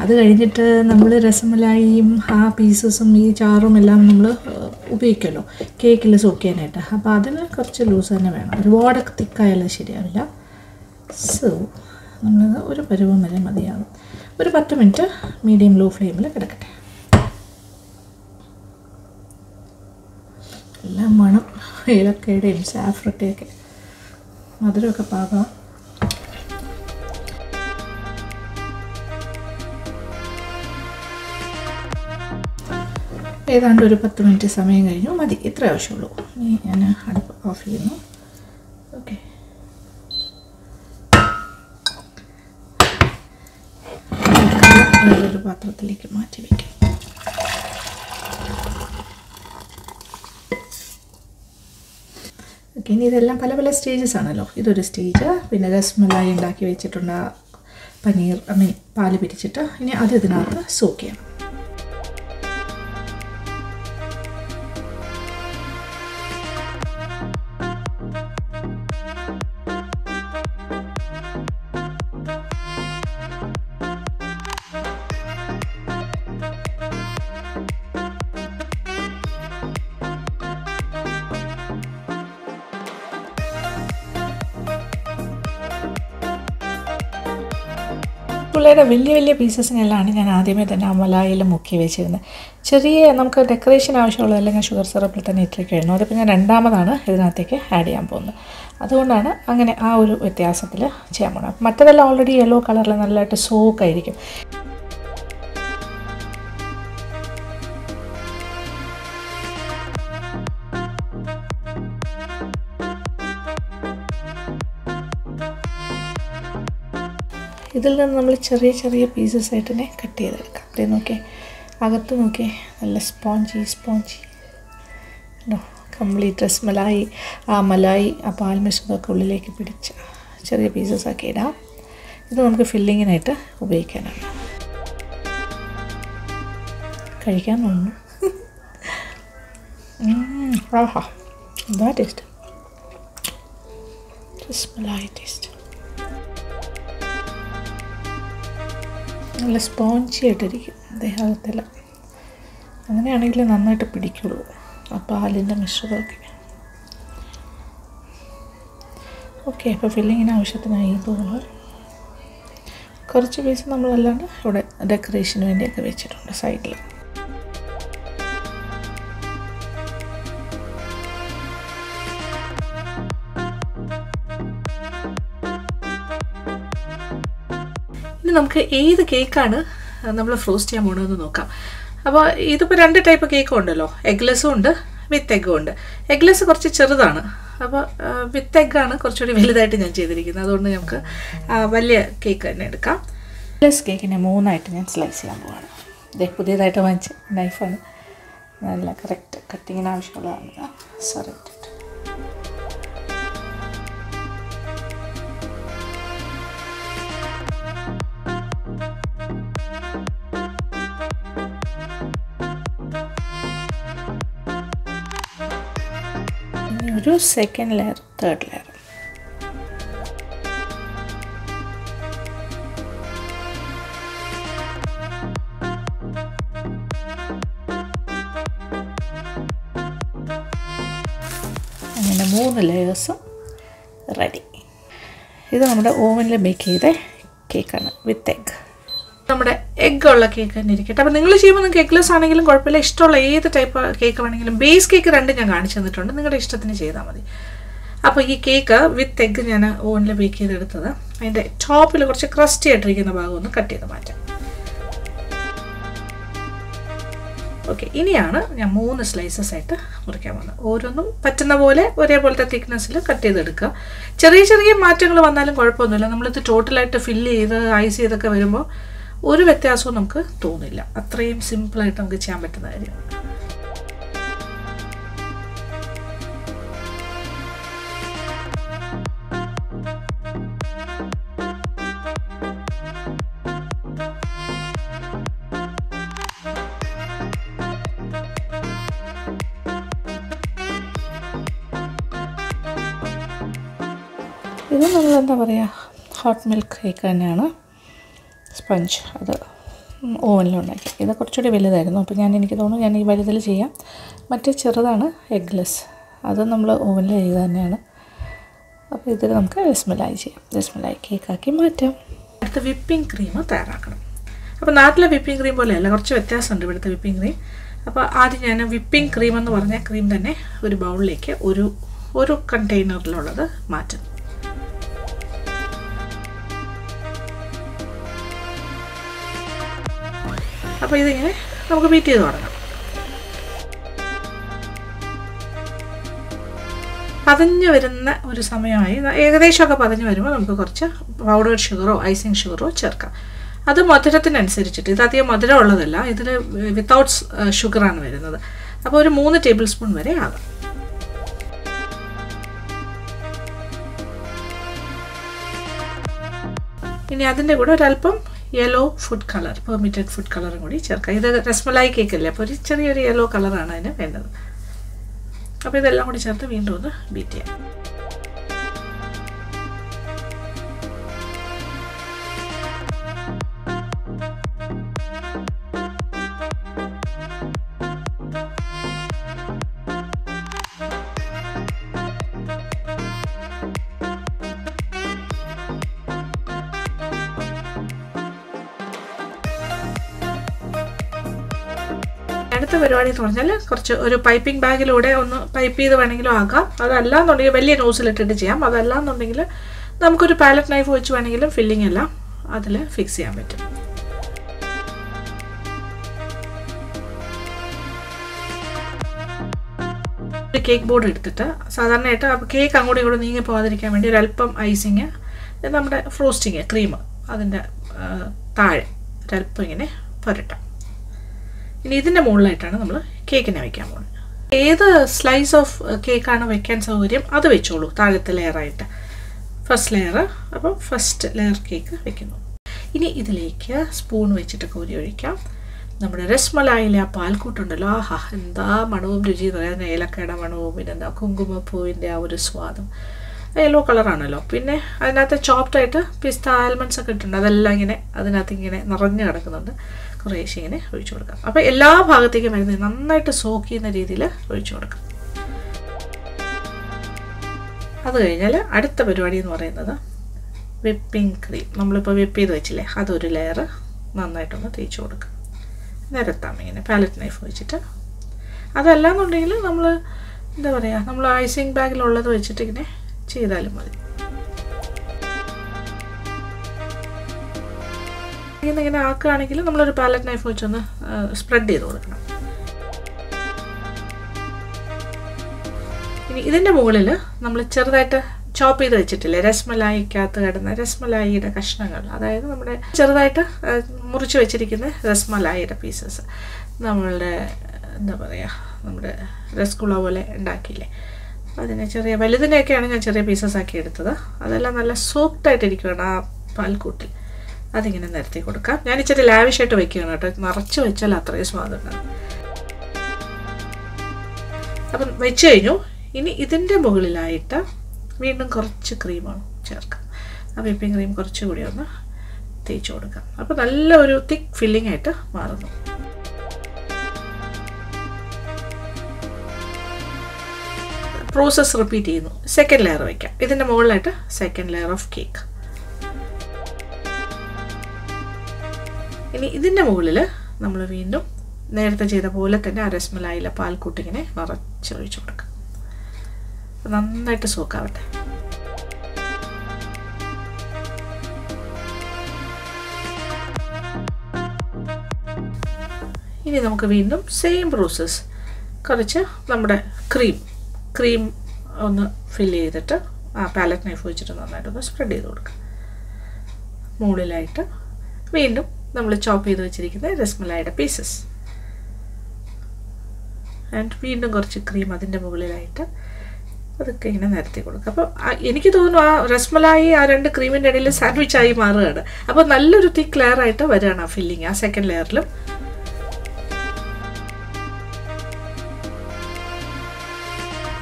അത് കഴിഞ്ഞിട്ട് നമ്മൾ രസമലായിയും ആ പീസസും ഈ ചാറും എല്ലാം നമ്മൾ ഉപയോഗിക്കുമല്ലോ കേക്കിൽ സോക്ക് ചെയ്യാനായിട്ട്. അപ്പോൾ അതിന് കുറച്ച് ലൂസ് തന്നെ വേണം. ഒരുപാട് തിക്കായാലും ശരിയാവില്ല. സോ നമ്മളത് ഒരു പരുവം വരെ മതിയാകും. ഒരു 10 മിനിറ്റ് മീഡിയം ലോ ഫ്ലെയിമിൽ കിടക്കട്ടെ. എല്ലാം മണം ഏലക്കയുടെയും സാഫ്രൻ്റെയൊക്കെ മധുരമൊക്കെ പാകാം. ഏതാണ്ട് ഒരു 10 മിനിറ്റ് സമയം കഴിഞ്ഞു. മതി, ഇത്ര ആവശ്യമുള്ളൂ. ഇനി ഞാൻ അടുപ്പ് ഓഫ് ചെയ്യുന്നു. ഓക്കെ, വേറൊരു പാത്രത്തിലേക്ക് മാറ്റി വയ്ക്കാം. ഓക്കെ, ഇനി ഇതെല്ലാം പല പല സ്റ്റേജസ് ആണല്ലോ. ഇതൊരു സ്റ്റേജ്. പിന്നെ രസ്മലായി ഉണ്ടാക്കി വെച്ചിട്ടുണ്ട്, പനീർ പാല് പിരിച്ചിട്ട്. ഇനി അത് ഇതിനകത്ത് സോക്ക് ചെയ്യണം. പിള്ളേരുടെ വലിയ വലിയ പീസസിനെല്ലാം ഞാൻ ആദ്യമേ തന്നെ ആ മലായിൽ മുക്കി വെച്ചിരുന്നത്. ചെറിയ നമുക്ക് ഡെക്കറേഷൻ ആവശ്യമുള്ള അല്ലെങ്കിൽ ഷുഗർ സിറപ്പിൽ തന്നെ ഇട്ടിട്ട് കഴിഞ്ഞു. അതിപ്പോൾ ഞാൻ രണ്ടാമതാണ് ഇതിനകത്തേക്ക് ആഡ് ചെയ്യാൻ പോകുന്നത്. അതുകൊണ്ടാണ് അങ്ങനെ ആ ഒരു വ്യത്യാസത്തിൽ ചെയ്യാൻ പോകുന്നത്. മറ്റതെല്ലാം ഓൾറെഡി യെല്ലോ കളറിൽ നല്ലതായിട്ട് സോക്കായിരിക്കും. ഇതിൽ നിന്ന് നമ്മൾ ചെറിയ ചെറിയ പീസസ് ആയിട്ട് തന്നെ കട്ട് ചെയ്തെടുക്കാം. അതേ നോക്കിയേ, അകത്ത് നോക്കിയേ, നല്ല സ്പോഞ്ചി കംപ്ലീറ്റ് രസ്മലായി, ആ മലായി, ആ പാൽ മിശ്രിതമൊക്കെ ഉള്ളിലേക്ക് പിടിച്ച് ചെറിയ പീസസ് ആക്കി ഇടാം. ഇത് നമുക്ക് ഫില്ലിങ്ങിനായിട്ട് ഉപയോഗിക്കാനാണ്. കഴിക്കാൻ തോന്നുന്നു. ആഹാ, എന്താ ടേസ്റ്റ്! രസ്മലായി ടേസ്റ്റ്. നല്ല സ്പോഞ്ചി ആയിട്ടിരിക്കും ദേഹത്തെല്ലാം. അങ്ങനെയാണെങ്കിൽ നന്നായിട്ട് പിടിക്കുള്ളൂ ആ പാലിൻ്റെ മിശ്രിതമൊക്കെ. ഓക്കെ, അപ്പോൾ ഫില്ലിങ്ങിന് ആവശ്യത്തിനായി തോന്നുന്നു. കുറച്ച് പീസ് നമ്മളല്ലാണ്ട് ഇവിടെ ഡെക്കറേഷന് വേണ്ടിയൊക്കെ വെച്ചിട്ടുണ്ട് സൈഡിൽ. ഇനി നമുക്ക് ഏത് കേക്കാണ് നമ്മൾ ഫ്രോസ്റ്റ് ചെയ്യാൻ പോകണമെന്ന് നോക്കാം. അപ്പോൾ ഇതിപ്പോൾ 2 ടൈപ്പ് കേക്കും ഉണ്ടല്ലോ. എഗ്ലെസ്സും ഉണ്ട്, വിത്ത് എഗ്ഗും ഉണ്ട്. എഗ്ലെസ് കുറച്ച് ചെറുതാണ്, അപ്പോൾ വിത്ത് എഗ്ഗാണ് കുറച്ചുകൂടി വലുതായിട്ട് ഞാൻ ചെയ്തിരിക്കുന്നത്. അതുകൊണ്ട് നമുക്ക് വലിയ കേക്ക് തന്നെ എടുക്കാം. എഗ്ലെസ് കേക്കിനെ 3ആയിട്ട് ഞാൻ സ്ലൈസ് ചെയ്യാൻ പോവാണ്. ഇത് പുതിയതായിട്ട് വാങ്ങിച്ച നൈഫാണ്. നല്ല കറക്റ്റ് കട്ടിങ്ങിന് ആവശ്യമുള്ളതാണ്. സോറി, ഒരു സെക്കൻഡ് ലെയർ, തേർഡ് ലെയർ. അങ്ങനെ 3 ലെയേഴ്സും റെഡി. ഇത് നമ്മുടെ ഓവനിൽ ബേക്ക് ചെയ്ത കേക്കാണ് വിത്ത് എഗ്ഗ്. നമ്മുടെ എഗ്ഗുള്ള കേക്ക് തന്നെ ഇരിക്കട്ടെ. അപ്പോൾ നിങ്ങൾ ചെയ്യുമ്പോൾ നിങ്ങൾക്ക് എഗ്ലെസ് ആണെങ്കിലും കുഴപ്പമില്ല. ഇഷ്ടമുള്ള ഏത് ടൈപ്പ് കേക്ക് വേണമെങ്കിലും. ബേസ് കേക്ക് 2 ഞാൻ കാണിച്ചു തന്നിട്ടുണ്ട്, നിങ്ങളുടെ ഇഷ്ടത്തിന് ചെയ്താൽ മതി. അപ്പോൾ ഈ കേക്ക് വിത്ത് എഗ്ഗ് ഞാൻ ഓവനിൽ ബേക്ക് ചെയ്തെടുത്തത്. അതിൻ്റെ ടോപ്പിൽ കുറച്ച് ക്രസ്റ്റി ആയിട്ടിരിക്കുന്ന ഭാഗം ഒന്ന് കട്ട് ചെയ്ത് മാറ്റാം. ഓക്കെ, ഇനിയാണ് ഞാൻ 3 സ്ലൈസസ് ആയിട്ട് മുറിക്കാൻ പോകുന്നത്. ഓരോന്നും പറ്റുന്ന പോലെ ഒരേപോലത്തെ തിക്നെസ്സിൽ കട്ട് ചെയ്തെടുക്കുക. ചെറിയ ചെറിയ മാറ്റങ്ങൾ വന്നാലും കുഴപ്പമൊന്നുമില്ല. നമ്മളിത് ടോട്ടലായിട്ട് ഫില്ല് ചെയ്ത് ഐസ് ചെയ്തൊക്കെ വരുമ്പോൾ ഒരു വ്യത്യാസവും നമുക്ക് തോന്നില്ല. അത്രയും സിമ്പിളായിട്ട് നമുക്ക് ചെയ്യാൻ പറ്റുന്ന കാര്യമാണ്. ഇത് നമ്മൾ എന്താ പറയുക, ഹോട്ട് മിൽക്ക് കേക്ക് തന്നെയാണ്, സ്പഞ്ച്. അത് ഓവനിലുണ്ടാക്കി. ഇത് കുറച്ചുകൂടി വലുതായിരുന്നു, അപ്പോൾ എനിക്ക് തോന്നുന്നു ഞാൻ ഈ വലുതിൽ ചെയ്യാം. മറ്റേ ചെറുതാണ് എഗ്ലെസ്, അത് നമ്മൾ ഓവനിൽ ചെയ്ത് തന്നെയാണ്. അപ്പോൾ ഇതിൽ നമുക്ക് രസ്മലായി ചെയ്യാം. രസ്മലായി കേക്കാക്കി മാറ്റാം. അടുത്ത വിപ്പിംഗ് ക്രീം തയ്യാറാക്കണം. അപ്പോൾ നാട്ടിലെ വിപ്പിംഗ് ക്രീം പോലെയല്ല, കുറച്ച് വ്യത്യാസമുണ്ട് ഇവിടുത്തെ വിപ്പിംഗ് ക്രീം. അപ്പോൾ ആദ്യം ഞാൻ വിപ്പിംഗ് ക്രീം എന്ന് പറഞ്ഞ ക്രീം തന്നെ ഒരു ബൗളിലേക്ക് ഒരു കണ്ടെയ്നറിലുള്ളത് മാറ്റും. അപ്പോൾ ഇതിങ്ങനെ നമുക്ക് ബീറ്റ് ചെയ്ത് തുടങ്ങാം. പതഞ്ഞ് വരുന്ന ഒരു സമയമായി, ഏകദേശമൊക്കെ പതഞ്ഞ് വരുമ്പോൾ നമുക്ക് കുറച്ച് പൗഡേർഡ് ഷുഗറോ ഐസിങ് ഷുഗറോ ചേർക്കാം. അത് മധുരത്തിനനുസരിച്ചിട്ട്, ഇത് അധികം മധുരം ഉള്ളതല്ല, ഇതിൽ വിത്തൗട്ട് ഷുഗറാണ് വരുന്നത്. അപ്പോൾ ഒരു 3 ടേബിൾ സ്പൂൺ വരെ ആകാം. ഇനി അതിൻ്റെ കൂടെ ഒരല്പം yellow food colour, permitted food കളറും കൂടി ചേർക്കാം. ഇത് രസ്മലായി കേക്കല്ലേ, അപ്പോൾ ഒരു ചെറിയൊരു യെല്ലോ കളറാണ് അതിന് വേണ്ടത്. അപ്പോൾ ഇതെല്ലാം കൂടി ചേർത്ത് വീണ്ടും ഒന്ന് ബീറ്റ് ചെയ്യാം. അടുത്ത പരിപാടി എന്ന് പറഞ്ഞാൽ കുറച്ച് ഒരു പൈപ്പിംഗ് ബാഗിലൂടെ ഒന്ന് പൈപ്പ് ചെയ്ത് വേണമെങ്കിലും ആക്കാം. അതല്ലാന്നുണ്ടെങ്കിൽ വലിയ നോസിലിട്ടിട്ട് ചെയ്യാം. അതല്ലാന്നുണ്ടെങ്കിൽ നമുക്കൊരു പാലറ്റ് നൈഫ് വെച്ച് വേണമെങ്കിലും ഫില്ലിംഗ് എല്ലാം അതിൽ ഫിക്സ് ചെയ്യാൻ പറ്റും. ഒരു കേക്ക് ബോർഡ് എടുത്തിട്ട് സാധാരണയായിട്ട് കേക്ക് അങ്ങോട്ടും ഇങ്ങോട്ടും നീങ്ങി പോകാതിരിക്കാൻ വേണ്ടി ഒരല്പം ഐസിങ്, നമ്മുടെ ഫ്രോസ്റ്റിങ് ക്രീം അതിൻ്റെ താഴെ ഒരല്പം ഇങ്ങനെ പുരട്ടാം. ഇനി ഇതിൻ്റെ മുകളിലായിട്ടാണ് നമ്മൾ കേക്കിനെ വയ്ക്കാൻ പോകുന്നത്. ഏത് സ്ലൈസ് ഓഫ് കേക്കാണ് വയ്ക്കാൻ സൗകര്യം അത് വെച്ചോളൂ താഴത്തെ ലെയറായിട്ട്. ഫസ്റ്റ് ലെയർ, അപ്പോൾ ഫസ്റ്റ് ലെയർ കേക്ക് വെക്കുന്നു. ഇനി ഇതിലേക്ക് സ്പൂൺ വെച്ചിട്ട് കോരി ഒഴിക്കാം. നമ്മുടെ രസ്മലായിലെ ആ പാൽക്കൂട്ടുണ്ടല്ലോ, ആഹാ എന്താ മണവും രുചി എന്ന് പറയുന്നത്. ഏലക്കയുടെ മണവും പിന്നെന്താ കുങ്കുമപ്പൂവിൻ്റെ ആ ഒരു സ്വാദും. യെല്ലോ കളറാണല്ലോ. പിന്നെ അതിനകത്ത് ചോപ്ഡായിട്ട് പിസ്ത ആൽമണ്ട്സ് ഒക്കെ ഇട്ടിട്ടുണ്ട്. അതെല്ലാം ഇങ്ങനെ അതിനകത്ത് ഇങ്ങനെ നിറഞ്ഞു കിടക്കുന്നുണ്ട്. കുറേശ്ശെ ഇങ്ങനെ ഒഴിച്ചു കൊടുക്കാം. അപ്പോൾ എല്ലാ ഭാഗത്തേക്കും വരുന്നത് നന്നായിട്ട് സോക്ക് ചെയ്യുന്ന രീതിയിൽ ഒഴിച്ചു കൊടുക്കാം. അത് കഴിഞ്ഞാൽ അടുത്ത പരിപാടി എന്ന് പറയുന്നത് വിപ്പിംഗ് ക്രീം. നമ്മളിപ്പോൾ വിപ്പ് ചെയ്ത് വെച്ചില്ലേ, അതൊരു ലെയർ നന്നായിട്ടൊന്ന് തേച്ച് കൊടുക്കാം. നിരത്താം ഇങ്ങനെ പാലറ്റ് നൈഫ് വെച്ചിട്ട്. അതല്ലാന്നുണ്ടെങ്കിൽ നമ്മൾ എന്താ പറയുക, നമ്മൾ ഐസിങ് ബാഗിലുള്ളത് വെച്ചിട്ട് ഇങ്ങനെ ചെയ്താലും മതി. ഇങ്ങനെ ആക്കുകയാണെങ്കിൽ നമ്മളൊരു പാലറ്റ് നൈഫ് വെച്ചൊന്ന് സ്പ്രെഡ് ചെയ്ത് കൊടുക്കണം. ഇനി ഇതിൻ്റെ മുകളിൽ നമ്മൾ ചെറുതായിട്ട് ചോപ്പ് ചെയ്ത് വെച്ചിട്ടില്ലേ, രസ്മലായിക്കകത്ത് കിടന്ന രസ്മലായിയുടെ കഷ്ണങ്ങൾ, അതായത് നമ്മുടെ ചെറുതായിട്ട് മുറിച്ച് വെച്ചിരിക്കുന്ന രസ്മലായിയുടെ പീസസ്, നമ്മളുടെ എന്താ പറയുക, നമ്മുടെ രസഗുള പോലെ ഉണ്ടാക്കിയില്ലേ, അതിനെ ചെറിയ വലുതിനെയൊക്കെയാണ് ഞാൻ ചെറിയ പീസസ് ആക്കി എടുത്തത്. അതെല്ലാം നല്ല സോഫ്റ്റായിട്ടിരിക്കുകയാണ് ആ പാൽക്കൂട്ടിൽ. അതിങ്ങനെ നിരത്തി കൊടുക്കാം. ഞാൻ ഇച്ചിരി ലാവിഷായിട്ട് വയ്ക്കുകയാണ് കേട്ടോ, നിറച്ച് വെച്ചാൽ അത്രയും സ്വാദുണ്ടാകും. അപ്പം വെച്ച് കഴിഞ്ഞു. ഇനി ഇതിൻ്റെ മുകളിലായിട്ട് വീണ്ടും കുറച്ച് ക്രീമാണ് ചേർക്കാം. ആ വിപ്പിംഗ് ക്രീം കുറച്ചുകൂടി ഒന്ന് തേച്ച് കൊടുക്കാം. അപ്പോൾ നല്ല ഒരു തിക്ക് ഫില്ലിംഗ് ആയിട്ട് മാറുന്നു. പ്രോസസ്സ് റിപ്പീറ്റ് ചെയ്യുന്നു. സെക്കൻഡ് ലെയർ വയ്ക്കാം. ഇതിൻ്റെ മുകളിലായിട്ട് സെക്കൻഡ് ലെയർ ഓഫ് കേക്ക്. ഇനി ഇതിൻ്റെ മുകളിൽ നമ്മൾ വീണ്ടും നേരത്തെ ചെയ്ത പോലെ തന്നെ ആ രസ്മലായിലെ പാൽക്കൂട്ടിങ്ങനെ നിറച്ചൊഴിച്ചു കൊടുക്കാം. നന്നായിട്ട് സോക്കാവട്ടെ. ഇനി നമുക്ക് വീണ്ടും സെയിം പ്രോസസ്സ്, കുറച്ച് നമ്മുടെ ക്രീം ഒന്ന് ഫില്ല് ചെയ്തിട്ട് ആ പാലറ്റ് നൈഫ് വെച്ചിട്ട് നന്നായിട്ടൊന്ന് സ്പ്രെഡ് ചെയ്ത് കൊടുക്കുക. മുകളിലായിട്ട് വീണ്ടും നമ്മൾ ചോപ്പ് ചെയ്ത് വെച്ചിരിക്കുന്ന രസ്മലായിയുടെ പീസസ് ആൻഡ് വീണ്ടും കുറച്ച് ക്രീം അതിൻ്റെ മുകളിലായിട്ട് അതൊക്കെ ഇങ്ങനെ നിരത്തി കൊടുക്കുക. അപ്പോൾ എനിക്ക് തോന്നുന്നു ആ രസ്മലായി ആ രണ്ട് ക്രീമിൻ്റെ ഇടയിൽ സാൻഡ്വിച്ചായി മാറുകയാണ്. അപ്പോൾ നല്ലൊരു തിക്ക് ലെയറായിട്ട് വരികയാണ് ആ ഫില്ലിങ് ആ സെക്കൻഡ് ലെയറിലും.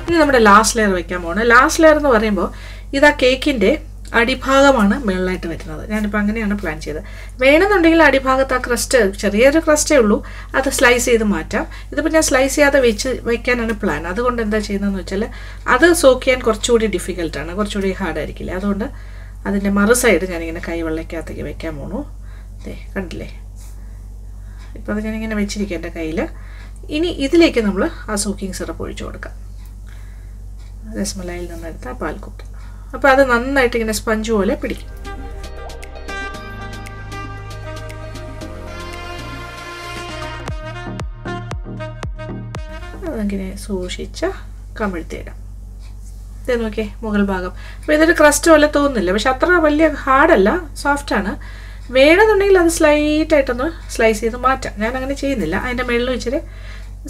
ഇനി നമ്മുടെ ലാസ്റ്റ് ലെയർ വയ്ക്കാൻ പോകണം. ലാസ്റ്റ് ലെയർ എന്ന് പറയുമ്പോൾ ഇതാ കേക്കിൻ്റെ അടിഭാഗമാണ് മുകളിലായിട്ട് വരുന്നത്. ഞാനിപ്പോൾ അങ്ങനെയാണ് പ്ലാൻ ചെയ്തത്. വേണമെന്നുണ്ടെങ്കിൽ അടിഭാഗത്ത് ആ ക്രസ്റ്റ്, ചെറിയൊരു ക്രസ്റ്റേ ഉള്ളൂ, അത് സ്ലൈസ് ചെയ്ത് മാറ്റാം. ഇതിപ്പോൾ ഞാൻ സ്ലൈസ് ചെയ്യാതെ വയ്ക്കാനാണ് പ്ലാൻ. അതുകൊണ്ട് എന്താ ചെയ്യുന്നതെന്ന് വെച്ചാൽ അത് സോക്ക് ചെയ്യാൻ കുറച്ചുകൂടി ഡിഫിക്കൽട്ടാണ്, കുറച്ചുകൂടി ഹാർഡായിരിക്കില്ല. അതുകൊണ്ട് അതിൻ്റെ മറു സൈഡ് ഞാനിങ്ങനെ കൈവെള്ളയ്ക്കകത്തേക്ക് വെക്കാൻ പോണു. അതെ, കണ്ടില്ലേ? ഇപ്പോൾ അത് ഞാനിങ്ങനെ വെച്ചിരിക്കും എൻ്റെ കയ്യിൽ. ഇനി ഇതിലേക്ക് നമ്മൾ ആ സോക്കിംഗ് സിറപ്പ് ഒഴിച്ചു കൊടുക്കാം. രസ്മലായിൽ നിന്നെടുത്ത ആ പാൽക്കൂട്ട്. അപ്പോൾ അത് നന്നായിട്ട് ഇങ്ങനെ സ്പഞ്ച് പോലെ പിടിക്കും. അതങ്ങനെ സൂക്ഷിച്ച് കമിഴ്ത്തിയിടാം. ഇത് നോക്കിയേ, മുകൾ ഭാഗം. അപ്പോൾ ഇതൊരു ക്രസ്റ്റ് പോലെ തോന്നുന്നില്ല, പക്ഷെ അത്ര വലിയ ഹാർഡല്ല, സോഫ്റ്റാണ്. വേണമെന്നുണ്ടെങ്കിൽ അത് സ്ലൈറ്റായിട്ടൊന്ന് സ്ലൈസ് ചെയ്ത് മാറ്റാം. ഞാൻ അങ്ങനെ ചെയ്യുന്നില്ല. അതിൻ്റെ മുകളിൽ ഇച്ചിരി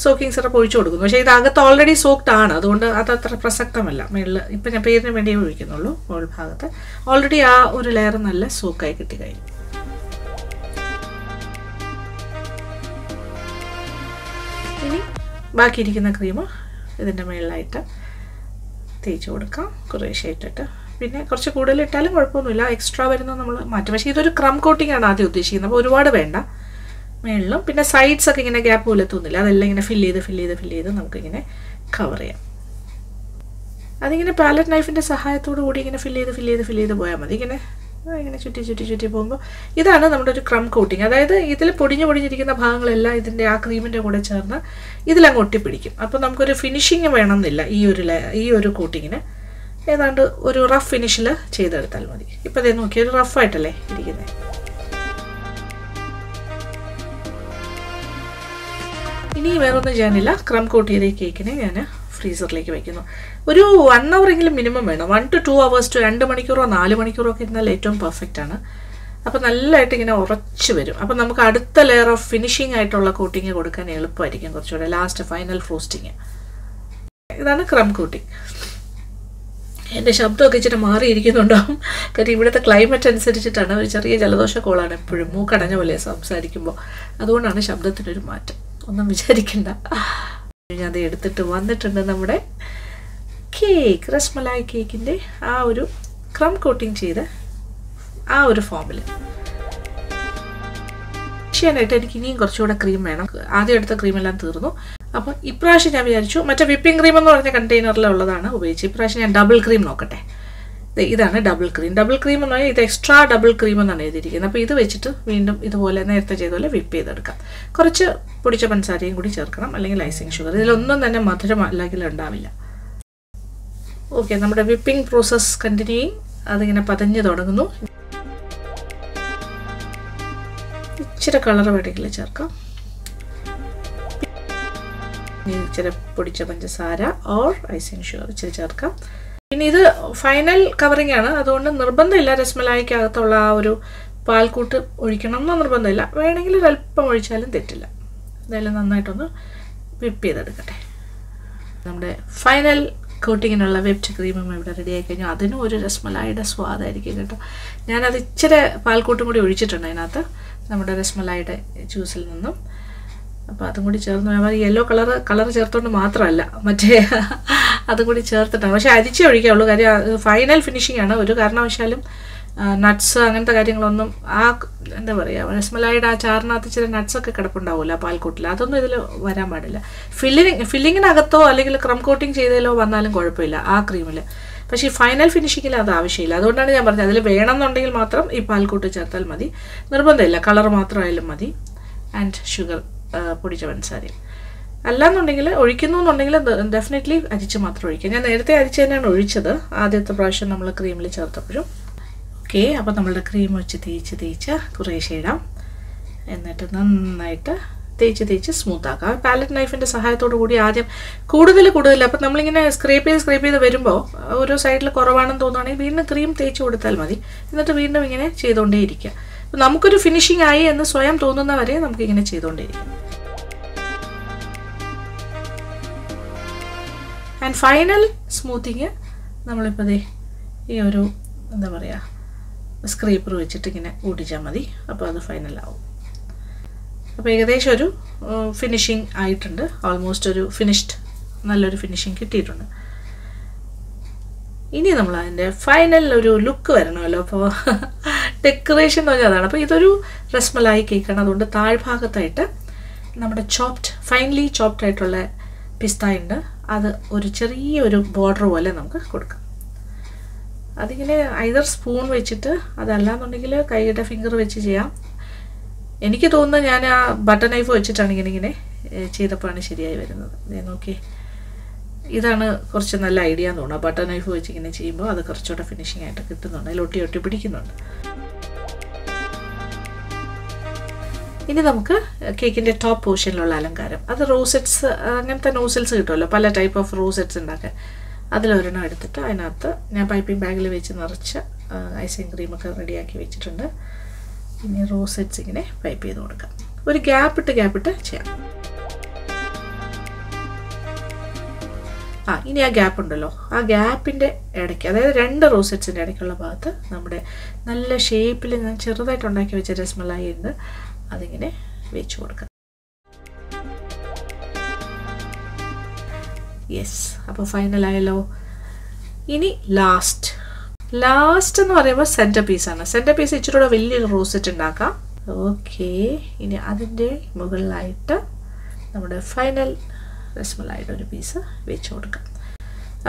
സോക്കിംഗ് സിറപ്പ് ഒഴിച്ചു കൊടുക്കുന്നു. പക്ഷേ ഇത് അകത്ത് ഓൾറെഡി സോക്ഡ് ആണ്, അതുകൊണ്ട് അതത്ര പ്രസക്തമല്ല. മുകളിൽ ഇപ്പം ഞാൻ പേരിന് വേണ്ടിയേ ഒഴിക്കുന്നുള്ളൂ. മുകൾ ഭാഗത്ത് ഓൾറെഡി ആ ഒരു ലെയർ നല്ല സോക്കായി കിട്ടിക്കഴിഞ്ഞു. ഇനി ബാക്കിയിരിക്കുന്ന ക്രീം ഇതിൻ്റെ മുകളിലായിട്ട് തേച്ച് കൊടുക്കാം, കുറേശ്ശെ ഇട്ടിട്ട്. പിന്നെ കുറച്ച് കൂടുതൽ ഇട്ടാലും കുഴപ്പമൊന്നുമില്ല, എക്സ്ട്രാ വരുന്നത് നമ്മൾ മാറ്റും. പക്ഷേ ഇതൊരു ക്രം കോട്ടിംഗ് ആണ് ആദ്യം ഉദ്ദേശിക്കുന്നത്, അപ്പോൾ ഒരുപാട് വേണ്ട. മുകളിലും പിന്നെ സൈഡ്സൊക്കെ ഇങ്ങനെ ഗ്യാപ്പ് പോലെ തോന്നില്ല, അതെല്ലാം ഇങ്ങനെ ഫില്ല് ചെയ്ത് നമുക്കിങ്ങനെ കവർ ചെയ്യാം. അതിങ്ങനെ പാലറ്റ് നൈഫിൻ്റെ സഹായത്തോടു കൂടി ഇങ്ങനെ ഫില്ല് ചെയ്ത് പോയാൽ മതി. ഇങ്ങനെ ചുറ്റി പോകുമ്പോൾ ഇതാണ് നമ്മുടെ ഒരു ക്രം കോട്ടിങ്. അതായത് ഇതിൽ പൊടിഞ്ഞിരിക്കുന്ന ഭാഗങ്ങളെല്ലാം ഇതിൻ്റെ ആ ക്രീമിൻ്റെ കൂടെ ചേർന്ന് ഇതിലങ്ങ് ഒട്ടിപ്പിടിക്കും. അപ്പോൾ നമുക്കൊരു ഫിനിഷിങ് വേണമെന്നില്ല ഈ ഒരു കോട്ടിങ്ങിന്. ഏതാണ്ട് ഒരു റഫ് ഫിനിഷിൽ ചെയ്തെടുത്താൽ മതി. ഇപ്പോൾ അതേ നോക്കി, ഒരു റഫായിട്ടല്ലേ ഇരിക്കുന്നത്. ഇനി വേറൊന്നും ചെയ്യാനില്ല. ക്രം കോട്ട് ചെയ്ത ഈ കേക്കിനെ ഞാൻ ഫ്രീസറിലേക്ക് വയ്ക്കുന്നു. ഒരു 1 hour എങ്കിലും മിനിമം വേണം. 1 to 2 hours, 2 മണിക്കൂറോ 4 മണിക്കൂറോ ഒക്കെ ഇരുന്നാൽ ഏറ്റവും പെർഫെക്റ്റ് ആണ്. അപ്പോൾ നല്ലതായിട്ട് ഇങ്ങനെ ഉറച്ച് വരും. അപ്പോൾ നമുക്ക് അടുത്ത ലെയർ ഓഫ് ഫിനിഷിംഗ് ആയിട്ടുള്ള കോട്ടിങ് കൊടുക്കാൻ എളുപ്പമായിരിക്കും, കുറച്ചുകൂടെ ലാസ്റ്റ് ഫൈനൽ ഫ്രോസ്റ്റിങ്. ഇതാണ് ക്രം കോട്ടിങ്. എൻ്റെ ശബ്ദമൊക്കെ ഇച്ചിരി മാറിയിരിക്കുന്നുണ്ടാവും, കാര്യം ഇവിടുത്തെ ക്ലൈമറ്റ് അനുസരിച്ചിട്ടാണ്. ഒരു ചെറിയ ജലദോഷ കോളാണ് എപ്പോഴും, മൂക്കടഞ്ഞ പോലെ സംസാരിക്കുമ്പോൾ. അതുകൊണ്ടാണ് ശബ്ദത്തിനൊരു മാറ്റം, ഒന്നും വിചാരിക്കണ്ട. ഞാൻ അത് എടുത്തിട്ട് വന്നിട്ടുണ്ട് നമ്മുടെ കേക്ക്, റസ്മലായി കേക്കിൻ്റെ ആ ഒരു ക്രം കോട്ടിങ് ചെയ്ത് ആ ഒരു ഫോമിൽ. ചെയ്യാനായിട്ട് എനിക്ക് ഇനിയും കുറച്ചുകൂടെ ക്രീം വേണം. ആദ്യം എടുത്ത ക്രീമെല്ലാം തീർന്നു. അപ്പോൾ ഇപ്രാവശ്യം ഞാൻ വിചാരിച്ചു മറ്റേ വിപ്പിംഗ് ക്രീം എന്ന് പറഞ്ഞ കണ്ടെയ്നറിലുള്ളതാണ് ഉപയോഗിച്ച്. ഇപ്രാവശ്യം ഞാൻ ഡബിൾ ക്രീം നോക്കട്ടെ. ഇതാണ് ഡബിൾ ക്രീം. ഡബിൾ ക്രീം എന്ന് പറഞ്ഞാൽ ഇത് എക്സ്ട്രാ ഡബിൾ ക്രീം എന്നാണ് എഴുതിയിരിക്കുന്നത്. അപ്പോൾ ഇത് വെച്ചിട്ട് വീണ്ടും ഇതുപോലെ നേരത്തെ ചെയ്തതുപോലെ വിപ്പ് ചെയ്തെടുക്കാം. കുറച്ച് പൊടിച്ച പഞ്ചസാരയും കൂടി ചേർക്കണം, അല്ലെങ്കിൽ ഐസിങ് ഷുഗർ. ഇതിലൊന്നും തന്നെ മധുരം അല്ലെങ്കിൽ ഉണ്ടാവില്ല. ഓക്കെ, നമ്മുടെ വിപ്പിംഗ് പ്രോസസ്സ് കണ്ടിന്യൂയിങ്. അതിങ്ങനെ പതഞ്ഞ് തുടങ്ങുന്നു. ഇച്ചിരി കളർ വേണമെങ്കിൽ ചേർക്കാം. ഇച്ചിരി പൊടിച്ച പഞ്ചസാര ഓർ ഐസിങ് ഷുഗർ ഇച്ചിരി ചേർക്കാം. പിന്നെ ഇത് ഫൈനൽ കവറിങ് ആണ്, അതുകൊണ്ട് നിർബന്ധമില്ല രസ്മലായിക്കകത്തുള്ള ആ ഒരു പാൽക്കൂട്ട് ഒഴിക്കണം എന്ന് നിർബന്ധമില്ല. വേണമെങ്കിൽ ഒരല്പം ഒഴിച്ചാലും തെറ്റില്ല. എന്തായാലും നന്നായിട്ടൊന്ന് വിപ്പ് ചെയ്തെടുക്കട്ടെ. നമ്മുടെ ഫൈനൽ കോട്ടിങ്ങിനുള്ള വിപ്ഡ് ക്രീമും ഇവിടെ റെഡി ആയി കഴിഞ്ഞു. അതിനും ഒരു രസ്മലായിയുടെ സ്വാദായിരിക്കും കേട്ടോ. ഞാനത് ഇച്ചിരി പാൽക്കൂട്ടും കൂടി ഒഴിച്ചിട്ടുണ്ട് അതിനകത്ത്, നമ്മുടെ രസ്മലായിയുടെ ജ്യൂസിൽ നിന്നും. അപ്പോൾ അതും കൂടി ചേർന്ന് ഞാൻ യെല്ലോ കളർ ചേർത്തുകൊണ്ട് മാത്രമല്ല, മറ്റേ അതും കൂടി ചേർത്തിട്ടാണ്. പക്ഷേ അരിച്ചേ ഒഴിക്കാവുള്ളൂ, കാര്യം ഫൈനൽ ഫിനിഷിംഗ് ആണ്. ഒരു കാരണവശാലും നട്ട്സ് അങ്ങനത്തെ കാര്യങ്ങളൊന്നും ആ എന്താ പറയുക രസ്മലായിയുടെ ആ ചാറിനകത്ത് ഇച്ചിരി നട്ട്സൊക്കെ കിടപ്പുണ്ടാവില്ല പാൽക്കൂട്ടിൽ, അതൊന്നും ഇതിൽ വരാൻ പാടില്ല. ഫില്ലിങ്ങിനകത്തോ അല്ലെങ്കിൽ ക്രം കോട്ടിങ് ചെയ്തതിലോ വന്നാലും കുഴപ്പമില്ല ആ ക്രീമിൽ. പക്ഷേ ഈ ഫൈനൽ ഫിനിഷിങ്ങിൽ അത് ആവശ്യമില്ല. അതുകൊണ്ടാണ് ഞാൻ പറഞ്ഞത് അതിൽ വേണമെന്നുണ്ടെങ്കിൽ മാത്രം ഈ പാൽക്കൂട്ട് ചേർത്താൽ മതി, നിർബന്ധമില്ല. കളർ മാത്രമായാലും മതി. ആൻഡ് ഷുഗർ, പൊടിച്ച പഞ്ചസാരയും. അല്ലാന്നുണ്ടെങ്കിൽ ഒഴിക്കുന്നു എന്നുണ്ടെങ്കിൽ ഡെഫിനറ്റ്ലി അരിച്ച് മാത്രം ഒഴിക്കുക. ഞാൻ നേരത്തെ അരിച്ച് തന്നെയാണ് ഒഴിച്ചത് ആദ്യത്തെ പ്രാവശ്യം നമ്മൾ ക്രീമിൽ ചേർത്തപ്പോഴും. ഓക്കെ, അപ്പോൾ നമ്മളുടെ ക്രീം വെച്ച് തേച്ച് കുറേശ്ശെ ഇടാം. എന്നിട്ട് നന്നായിട്ട് തേച്ച് സ്മൂത്താക്കാം. പാലറ്റ് നൈഫിൻ്റെ സഹായത്തോടു കൂടി ആദ്യം കൂടുതൽ. അപ്പോൾ നമ്മളിങ്ങനെ സ്ക്രേപ്പ് ചെയ്ത് വരുമ്പോൾ ഒരു സൈഡിൽ കുറവാണെന്ന് തോന്നുകയാണെങ്കിൽ വീണ്ടും ക്രീം തേച്ച് കൊടുത്താൽ മതി. എന്നിട്ട് വീണ്ടും ഇങ്ങനെ ചെയ്തുകൊണ്ടേ ഇരിക്കുക. അപ്പോൾ നമുക്കൊരു ഫിനിഷിംഗ് ആയി എന്ന് സ്വയം തോന്നുന്നവരെ നമുക്കിങ്ങനെ ചെയ്തുകൊണ്ടേയിരിക്കും. ആൻഡ് ഫൈനൽ സ്മൂത്തിങ് നമ്മളിപ്പോൾ ഈ ഒരു എന്താ പറയുക സ്ക്രേപ്പർ വെച്ചിട്ട് ഇങ്ങനെ ഓടിച്ചാൽ മതി. അപ്പോൾ അത് ഫൈനലാവും. അപ്പോൾ ഏകദേശം ഒരു ഫിനിഷിങ് ആയിട്ടുണ്ട്. ഓൾമോസ്റ്റ് ഒരു ഫിനിഷ്ഡ് നല്ലൊരു ഫിനിഷിങ് കിട്ടിയിട്ടുണ്ട്. ഇനി നമ്മൾ അതിൻ്റെ ഫൈനൽ ഒരു ലുക്ക് വരണമല്ലോ. അപ്പോൾ ഡെക്കറേഷൻ എന്ന് പറഞ്ഞാൽ അതാണ്. അപ്പോൾ ഇതൊരു റസ്മലായി കേക്കാണ്. അതുകൊണ്ട് താഴ്ഭാഗത്തായിട്ട് നമ്മുടെ ഫൈനലി ചോപ്ഡ് ആയിട്ടുള്ള പിസ്ത ഉണ്ട്. അത് ഒരു ചെറിയൊരു ബോർഡർ പോലെ നമുക്ക് കൊടുക്കാം. അതിങ്ങനെ ഐദർ സ്പൂൺ വെച്ചിട്ട്, അതല്ലാന്നുണ്ടെങ്കിൽ കൈയുടെ ഫിംഗർ വെച്ച് ചെയ്യാം. എനിക്ക് തോന്നുന്നത് ഞാൻ ആ ബട്ടർ നൈഫ് വെച്ചിട്ടാണ് ഇങ്ങനെ ചെയ്തപ്പോഴാണ് ശരിയായി വരുന്നത്. നോക്കി, ഇതാണ് കുറച്ച് നല്ല ഐഡിയ എന്ന് തോന്നുന്നു. ബട്ടർ നൈഫ് വെച്ച് ഇങ്ങനെ ചെയ്യുമ്പോൾ അത് കുറച്ചുകൂടെ ഫിനിഷിംഗ് ആയിട്ട് കിട്ടുന്നുണ്ട്. അതിൽ ഒട്ടി പിടിക്കുന്നുണ്ട്. ഇനി നമുക്ക് കേക്കിൻ്റെ ടോപ്പ് പോർഷനിലുള്ള അലങ്കാരം, അത് റോസെറ്റ്സ്, അങ്ങനത്തെ നോസിൽസ് കിട്ടുമല്ലോ, പല ടൈപ്പ് ഓഫ് റോസെറ്റ്സ് ഉണ്ടാക്കാൻ. അതിലൊരെണ്ണം എടുത്തിട്ട് അതിനകത്ത് ഞാൻ പൈപ്പിംഗ് ബാഗിൽ വെച്ച് നിറച്ച് ഐസിങ് ക്രീമൊക്കെ റെഡിയാക്കി വെച്ചിട്ടുണ്ട്. ഇനി റോസെറ്റ്സ് ഇങ്ങനെ പൈപ്പ് ചെയ്ത് കൊടുക്കാം. ഒരു ഗ്യാപ്പിട്ട് ചെയ്യാം. ഇനി ആ ഗ്യാപ്പ് ഉണ്ടല്ലോ, ആ ഗ്യാപ്പിൻ്റെ ഇടയ്ക്ക്, അതായത് 2 റോസെറ്റ്സിൻ്റെ ഇടയ്ക്കുള്ള ഭാഗത്ത് നമ്മുടെ നല്ല ഷേപ്പിൽ ഞാൻ ചെറുതായിട്ട് ഉണ്ടാക്കി വെച്ച രസ്മലായി ഉണ്ട്, അതിങ്ങനെ വെച്ച് കൊടുക്കാം. യെസ്, അപ്പോൾ ഫൈനലായല്ലോ. ഇനി ലാസ്റ്റ് എന്ന് പറയുമ്പോൾ സെൻറ്റർ പീസാണ്. സെൻറ്റർ പീസ് ഇച്ചിരി കൂടെ വലിയൊരു റോസെറ്റ് ഉണ്ടാക്കാം. ഓക്കെ, ഇനി അതിൻ്റെ മുകളിലായിട്ട് നമ്മുടെ ഫൈനൽ രസ്മലായിട്ട് ഒരു പീസ് വെച്ച് കൊടുക്കാം.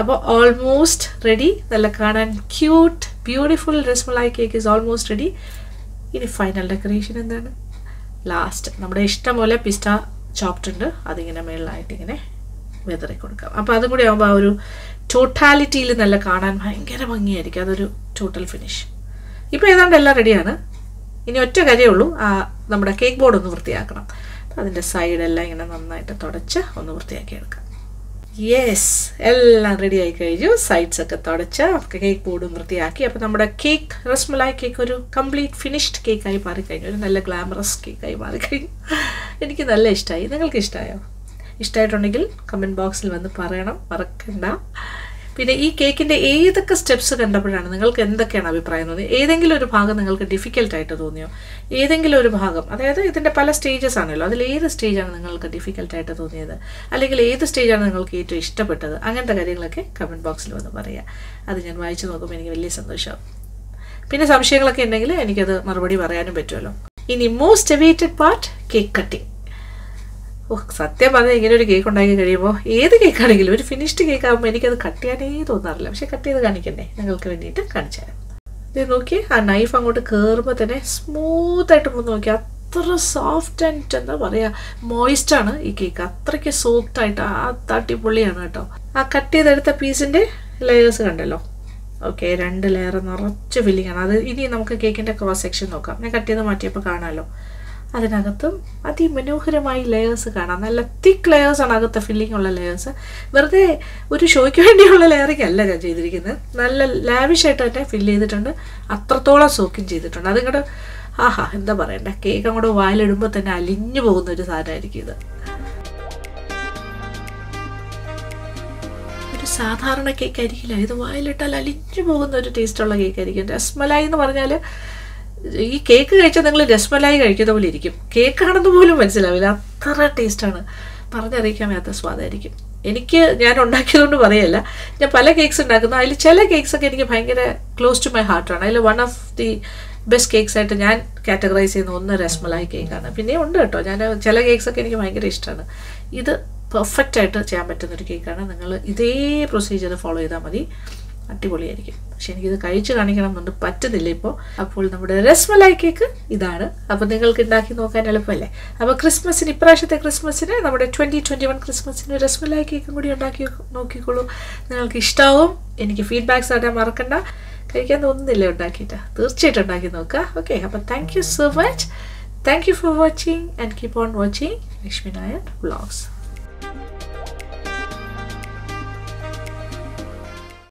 അപ്പോൾ ഓൾമോസ്റ്റ് റെഡി. നല്ല കാണാൻ cute beautiful rasmalai cake is almost ready. ഇനി ഫൈനൽ ഡെക്കറേഷൻ എന്താണ്? ലാസ്റ്റ് നമ്മുടെ ഇഷ്ടം പോലെ പിസ്ത ചോപ്ഡ് ഉണ്ട്, അതിങ്ങനെ മുകളിലായിട്ട് ഇങ്ങനെ വെതറി കൊടുക്കാം. അപ്പോൾ അതും കൂടി ആകുമ്പോൾ ആ ഒരു ടോട്ടാലിറ്റിയിൽ നല്ല കാണാൻ ഭയങ്കര ഭംഗിയായിരിക്കും. അതൊരു ടോട്ടൽ ഫിനിഷ്. ഇപ്പോൾ ഏതാണ്ട് എല്ലാം റെഡിയാണ്. ഇനി ഒറ്റ കാര്യമേ ഉള്ളൂ, നമ്മുടെ കേക്ക് ബോർഡ് ഒന്ന് വൃത്തിയാക്കണം. അപ്പോൾ അതിൻ്റെ സൈഡെല്ലാം ഇങ്ങനെ നന്നായിട്ട് തുടച്ച് ഒന്ന് വൃത്തിയാക്കി എടുക്കാം. യെസ്, എല്ലാം റെഡി ആയി കഴിഞ്ഞു. സൈഡ്സ് ഒക്കെ തുടച്ച് കേക്ക് ബോർഡും വൃത്തിയാക്കി. അപ്പോൾ നമ്മുടെ കേക്ക് രസ്മലായി കേക്ക് ഒരു കംപ്ലീറ്റ് ഫിനിഷ്ഡ് കേക്കായി മാറിക്കഴിഞ്ഞു. ഒരു നല്ല ഗ്ലാമറസ് കേക്കായി മാറിക്കഴിഞ്ഞു. എനിക്ക് നല്ല ഇഷ്ടമായി. നിങ്ങൾക്ക് ഇഷ്ടമായോ? ഇഷ്ടമായിട്ടുണ്ടെങ്കിൽ കമൻറ്റ് ബോക്സിൽ വന്ന് പറയണം, മറക്കണ്ട. പിന്നെ ഈ കേക്കിൻ്റെ ഏതൊക്കെ സ്റ്റെപ്സ് കണ്ടപ്പോഴാണ് നിങ്ങൾക്ക് എന്തൊക്കെയാണ് അഭിപ്രായം തോന്നിയത്? ഏതെങ്കിലും ഒരു ഭാഗം നിങ്ങൾക്ക് ഡിഫിക്കൽട്ടായിട്ട് തോന്നിയോ? ഏതെങ്കിലും ഒരു ഭാഗം, അതായത് ഇതിൻ്റെ പല സ്റ്റേജസ് ആണല്ലോ, അതിൽ ഏത് സ്റ്റേജാണ് നിങ്ങൾക്ക് ഡിഫിക്കൽട്ടായിട്ട് തോന്നിയത്? അല്ലെങ്കിൽ ഏത് സ്റ്റേജാണ് നിങ്ങൾക്ക് ഏറ്റവും ഇഷ്ടപ്പെട്ടത്? അങ്ങനത്തെ കാര്യങ്ങളൊക്കെ കമൻറ്റ് ബോക്സിൽ വന്ന് പറയുക. അത് ഞാൻ വായിച്ചു നോക്കുമ്പോൾ എനിക്ക് വലിയ സന്തോഷമാവും. പിന്നെ സംശയങ്ങളൊക്കെ ഉണ്ടെങ്കിൽ എനിക്കത് മറുപടി പറയാനും പറ്റുമല്ലോ. ഇനി most awaited part, cake cutting. സത്യം പറഞ്ഞാൽ ഇങ്ങനെ ഒരു കേക്ക് ഉണ്ടാക്കി കഴിയുമ്പോൾ ഏത് കേക്കാണെങ്കിലും ഒരു ഫിനിഷ്ഡ് കേക്ക് ആകുമ്പോൾ എനിക്കത് കട്ട് ചെയ്യാനേ തോന്നാറില്ല. പക്ഷെ കട്ട് ചെയ്ത് കാണിക്കണ്ടേ, നിങ്ങൾക്ക് വേണ്ടിയിട്ട് കാണിച്ചു തരാം. ഇത് നോക്കി, ആ നൈഫ് അങ്ങോട്ട് കയറുമ്പോൾ തന്നെ സ്മൂത്തായിട്ട് പോകുന്ന നോക്കി. അത്ര സോഫ്റ്റ് ആൻഡ് എന്താ പറയുക, മോയിസ്റ്റാണ് ഈ കേക്ക്. അത്രയ്ക്ക് സോഫ്റ്റായിട്ട് അടിപൊളിയാണ് കേട്ടോ. ആ കട്ട് ചെയ്തെടുത്ത പീസിൻ്റെ ലെയേഴ്സ് കണ്ടല്ലോ. ഓക്കെ, 2 ലെയർ നിറച്ച് ഫില്ലിംഗ് ആണ്. അത് ഇനി നമുക്ക് കേക്കിൻ്റെ ക്രോസ് സെക്ഷൻ നോക്കാം. ഞാൻ കട്ട് ചെയ്ത് മാറ്റിയപ്പോൾ കാണാമല്ലോ, അതിനകത്തും അതിമനോഹരമായി ലെയേഴ്സ് കാണാം. നല്ല തിക്ക് ലെയേഴ്സാണ് അകത്തെ ഫില്ലിംഗ് ഉള്ള ലെയേഴ്സ്. വെറുതെ ഒരു ഷോയ്ക്ക് വേണ്ടിയുള്ള ലെയറിങ് അല്ല ഞാൻ ചെയ്തിരിക്കുന്നത്. നല്ല ലാവിഷായിട്ട് തന്നെ ഫില്ല് ചെയ്തിട്ടുണ്ട്. അത്രത്തോളം സോക്കിങ് ചെയ്തിട്ടുണ്ട്. അതിങ്ങോട്ട് എന്താ പറയണ്ടേ, കേക്ക് അങ്ങോട്ട് വായിലിടുമ്പോൾ തന്നെ അലിഞ്ഞു പോകുന്ന ഒരു സാധനമായിരിക്കും ഇത്. ഒരു സാധാരണ കേക്ക് ആയിരിക്കില്ല ഇത്. വായിലിട്ടാൽ അലിഞ്ഞു പോകുന്ന ഒരു ടേസ്റ്റുള്ള കേക്ക് ആയിരിക്കും. രസ്മലായി എന്ന് പറഞ്ഞാൽ ഈ കേക്ക് കഴിച്ചാൽ നിങ്ങൾ രസ്മലായി കഴിക്കുന്ന പോലെ ഇരിക്കും. കേക്കാണെന്ന് പോലും മനസ്സിലാവില്ല, അത്ര ടേസ്റ്റാണ്. പറഞ്ഞറിയിക്കാൻ വയ്യാത്ത സ്വാദായിരിക്കും. ഞാൻ ഉണ്ടാക്കിയതുകൊണ്ട് പറയല്ല, ഞാൻ പല കേക്ക്സ് ഉണ്ടാക്കുന്നു. അതിൽ ചില കേക്ക്സൊക്കെ എനിക്ക് ഭയങ്കര ക്ലോസ് ടു മൈ ഹാർട്ടാണ്. അതിൽ one of the best cakes ആയിട്ട് ഞാൻ കാറ്റഗറൈസ് ചെയ്യുന്ന ഒന്ന് രസ്മലായി കേക്കാണ്. പിന്നെ ഉണ്ട് കേട്ടോ, ഞാൻ ചില കേക്ക്സൊക്കെ എനിക്ക് ഭയങ്കര ഇഷ്ടമാണ്. ഇത് പെർഫെക്റ്റ് ആയിട്ട് ചെയ്യാൻ പറ്റുന്നൊരു കേക്കാണ്. നിങ്ങൾ ഇതേ പ്രൊസീജിയർ ഫോളോ ചെയ്താൽ മതി, അടിപൊളിയായിരിക്കും. പക്ഷെ എനിക്കിത് കഴിച്ച് കാണിക്കണം എന്നുണ്ട്, പറ്റുന്നില്ല ഇപ്പോൾ. അപ്പോൾ നമ്മുടെ രസ്മലായി കേക്ക് ഇതാണ്. അപ്പോൾ നിങ്ങൾക്ക് ഉണ്ടാക്കി നോക്കാൻ എളുപ്പമല്ലേ? അപ്പോൾ ക്രിസ്മസിന്, ഇപ്രാവശ്യത്തെ ക്രിസ്മസിന്, നമ്മുടെ 2021 ക്രിസ്മസിന് രസ്മലായി കേക്കും കൂടി ഉണ്ടാക്കി നോക്കിക്കോളൂ. നിങ്ങൾക്ക് ഇഷ്ടമാവും. എനിക്ക് ഫീഡ്ബാക്ക്സ് ആയിട്ട് മറക്കണ്ട. കഴിക്കാൻ തോന്നുന്നില്ല ഉണ്ടാക്കിയിട്ട്? തീർച്ചയായിട്ടും ഉണ്ടാക്കി നോക്കുക. ഓക്കെ, അപ്പോൾ thank you so much. Thank you for watching and keep on watching Lakshmi Nair vlogs.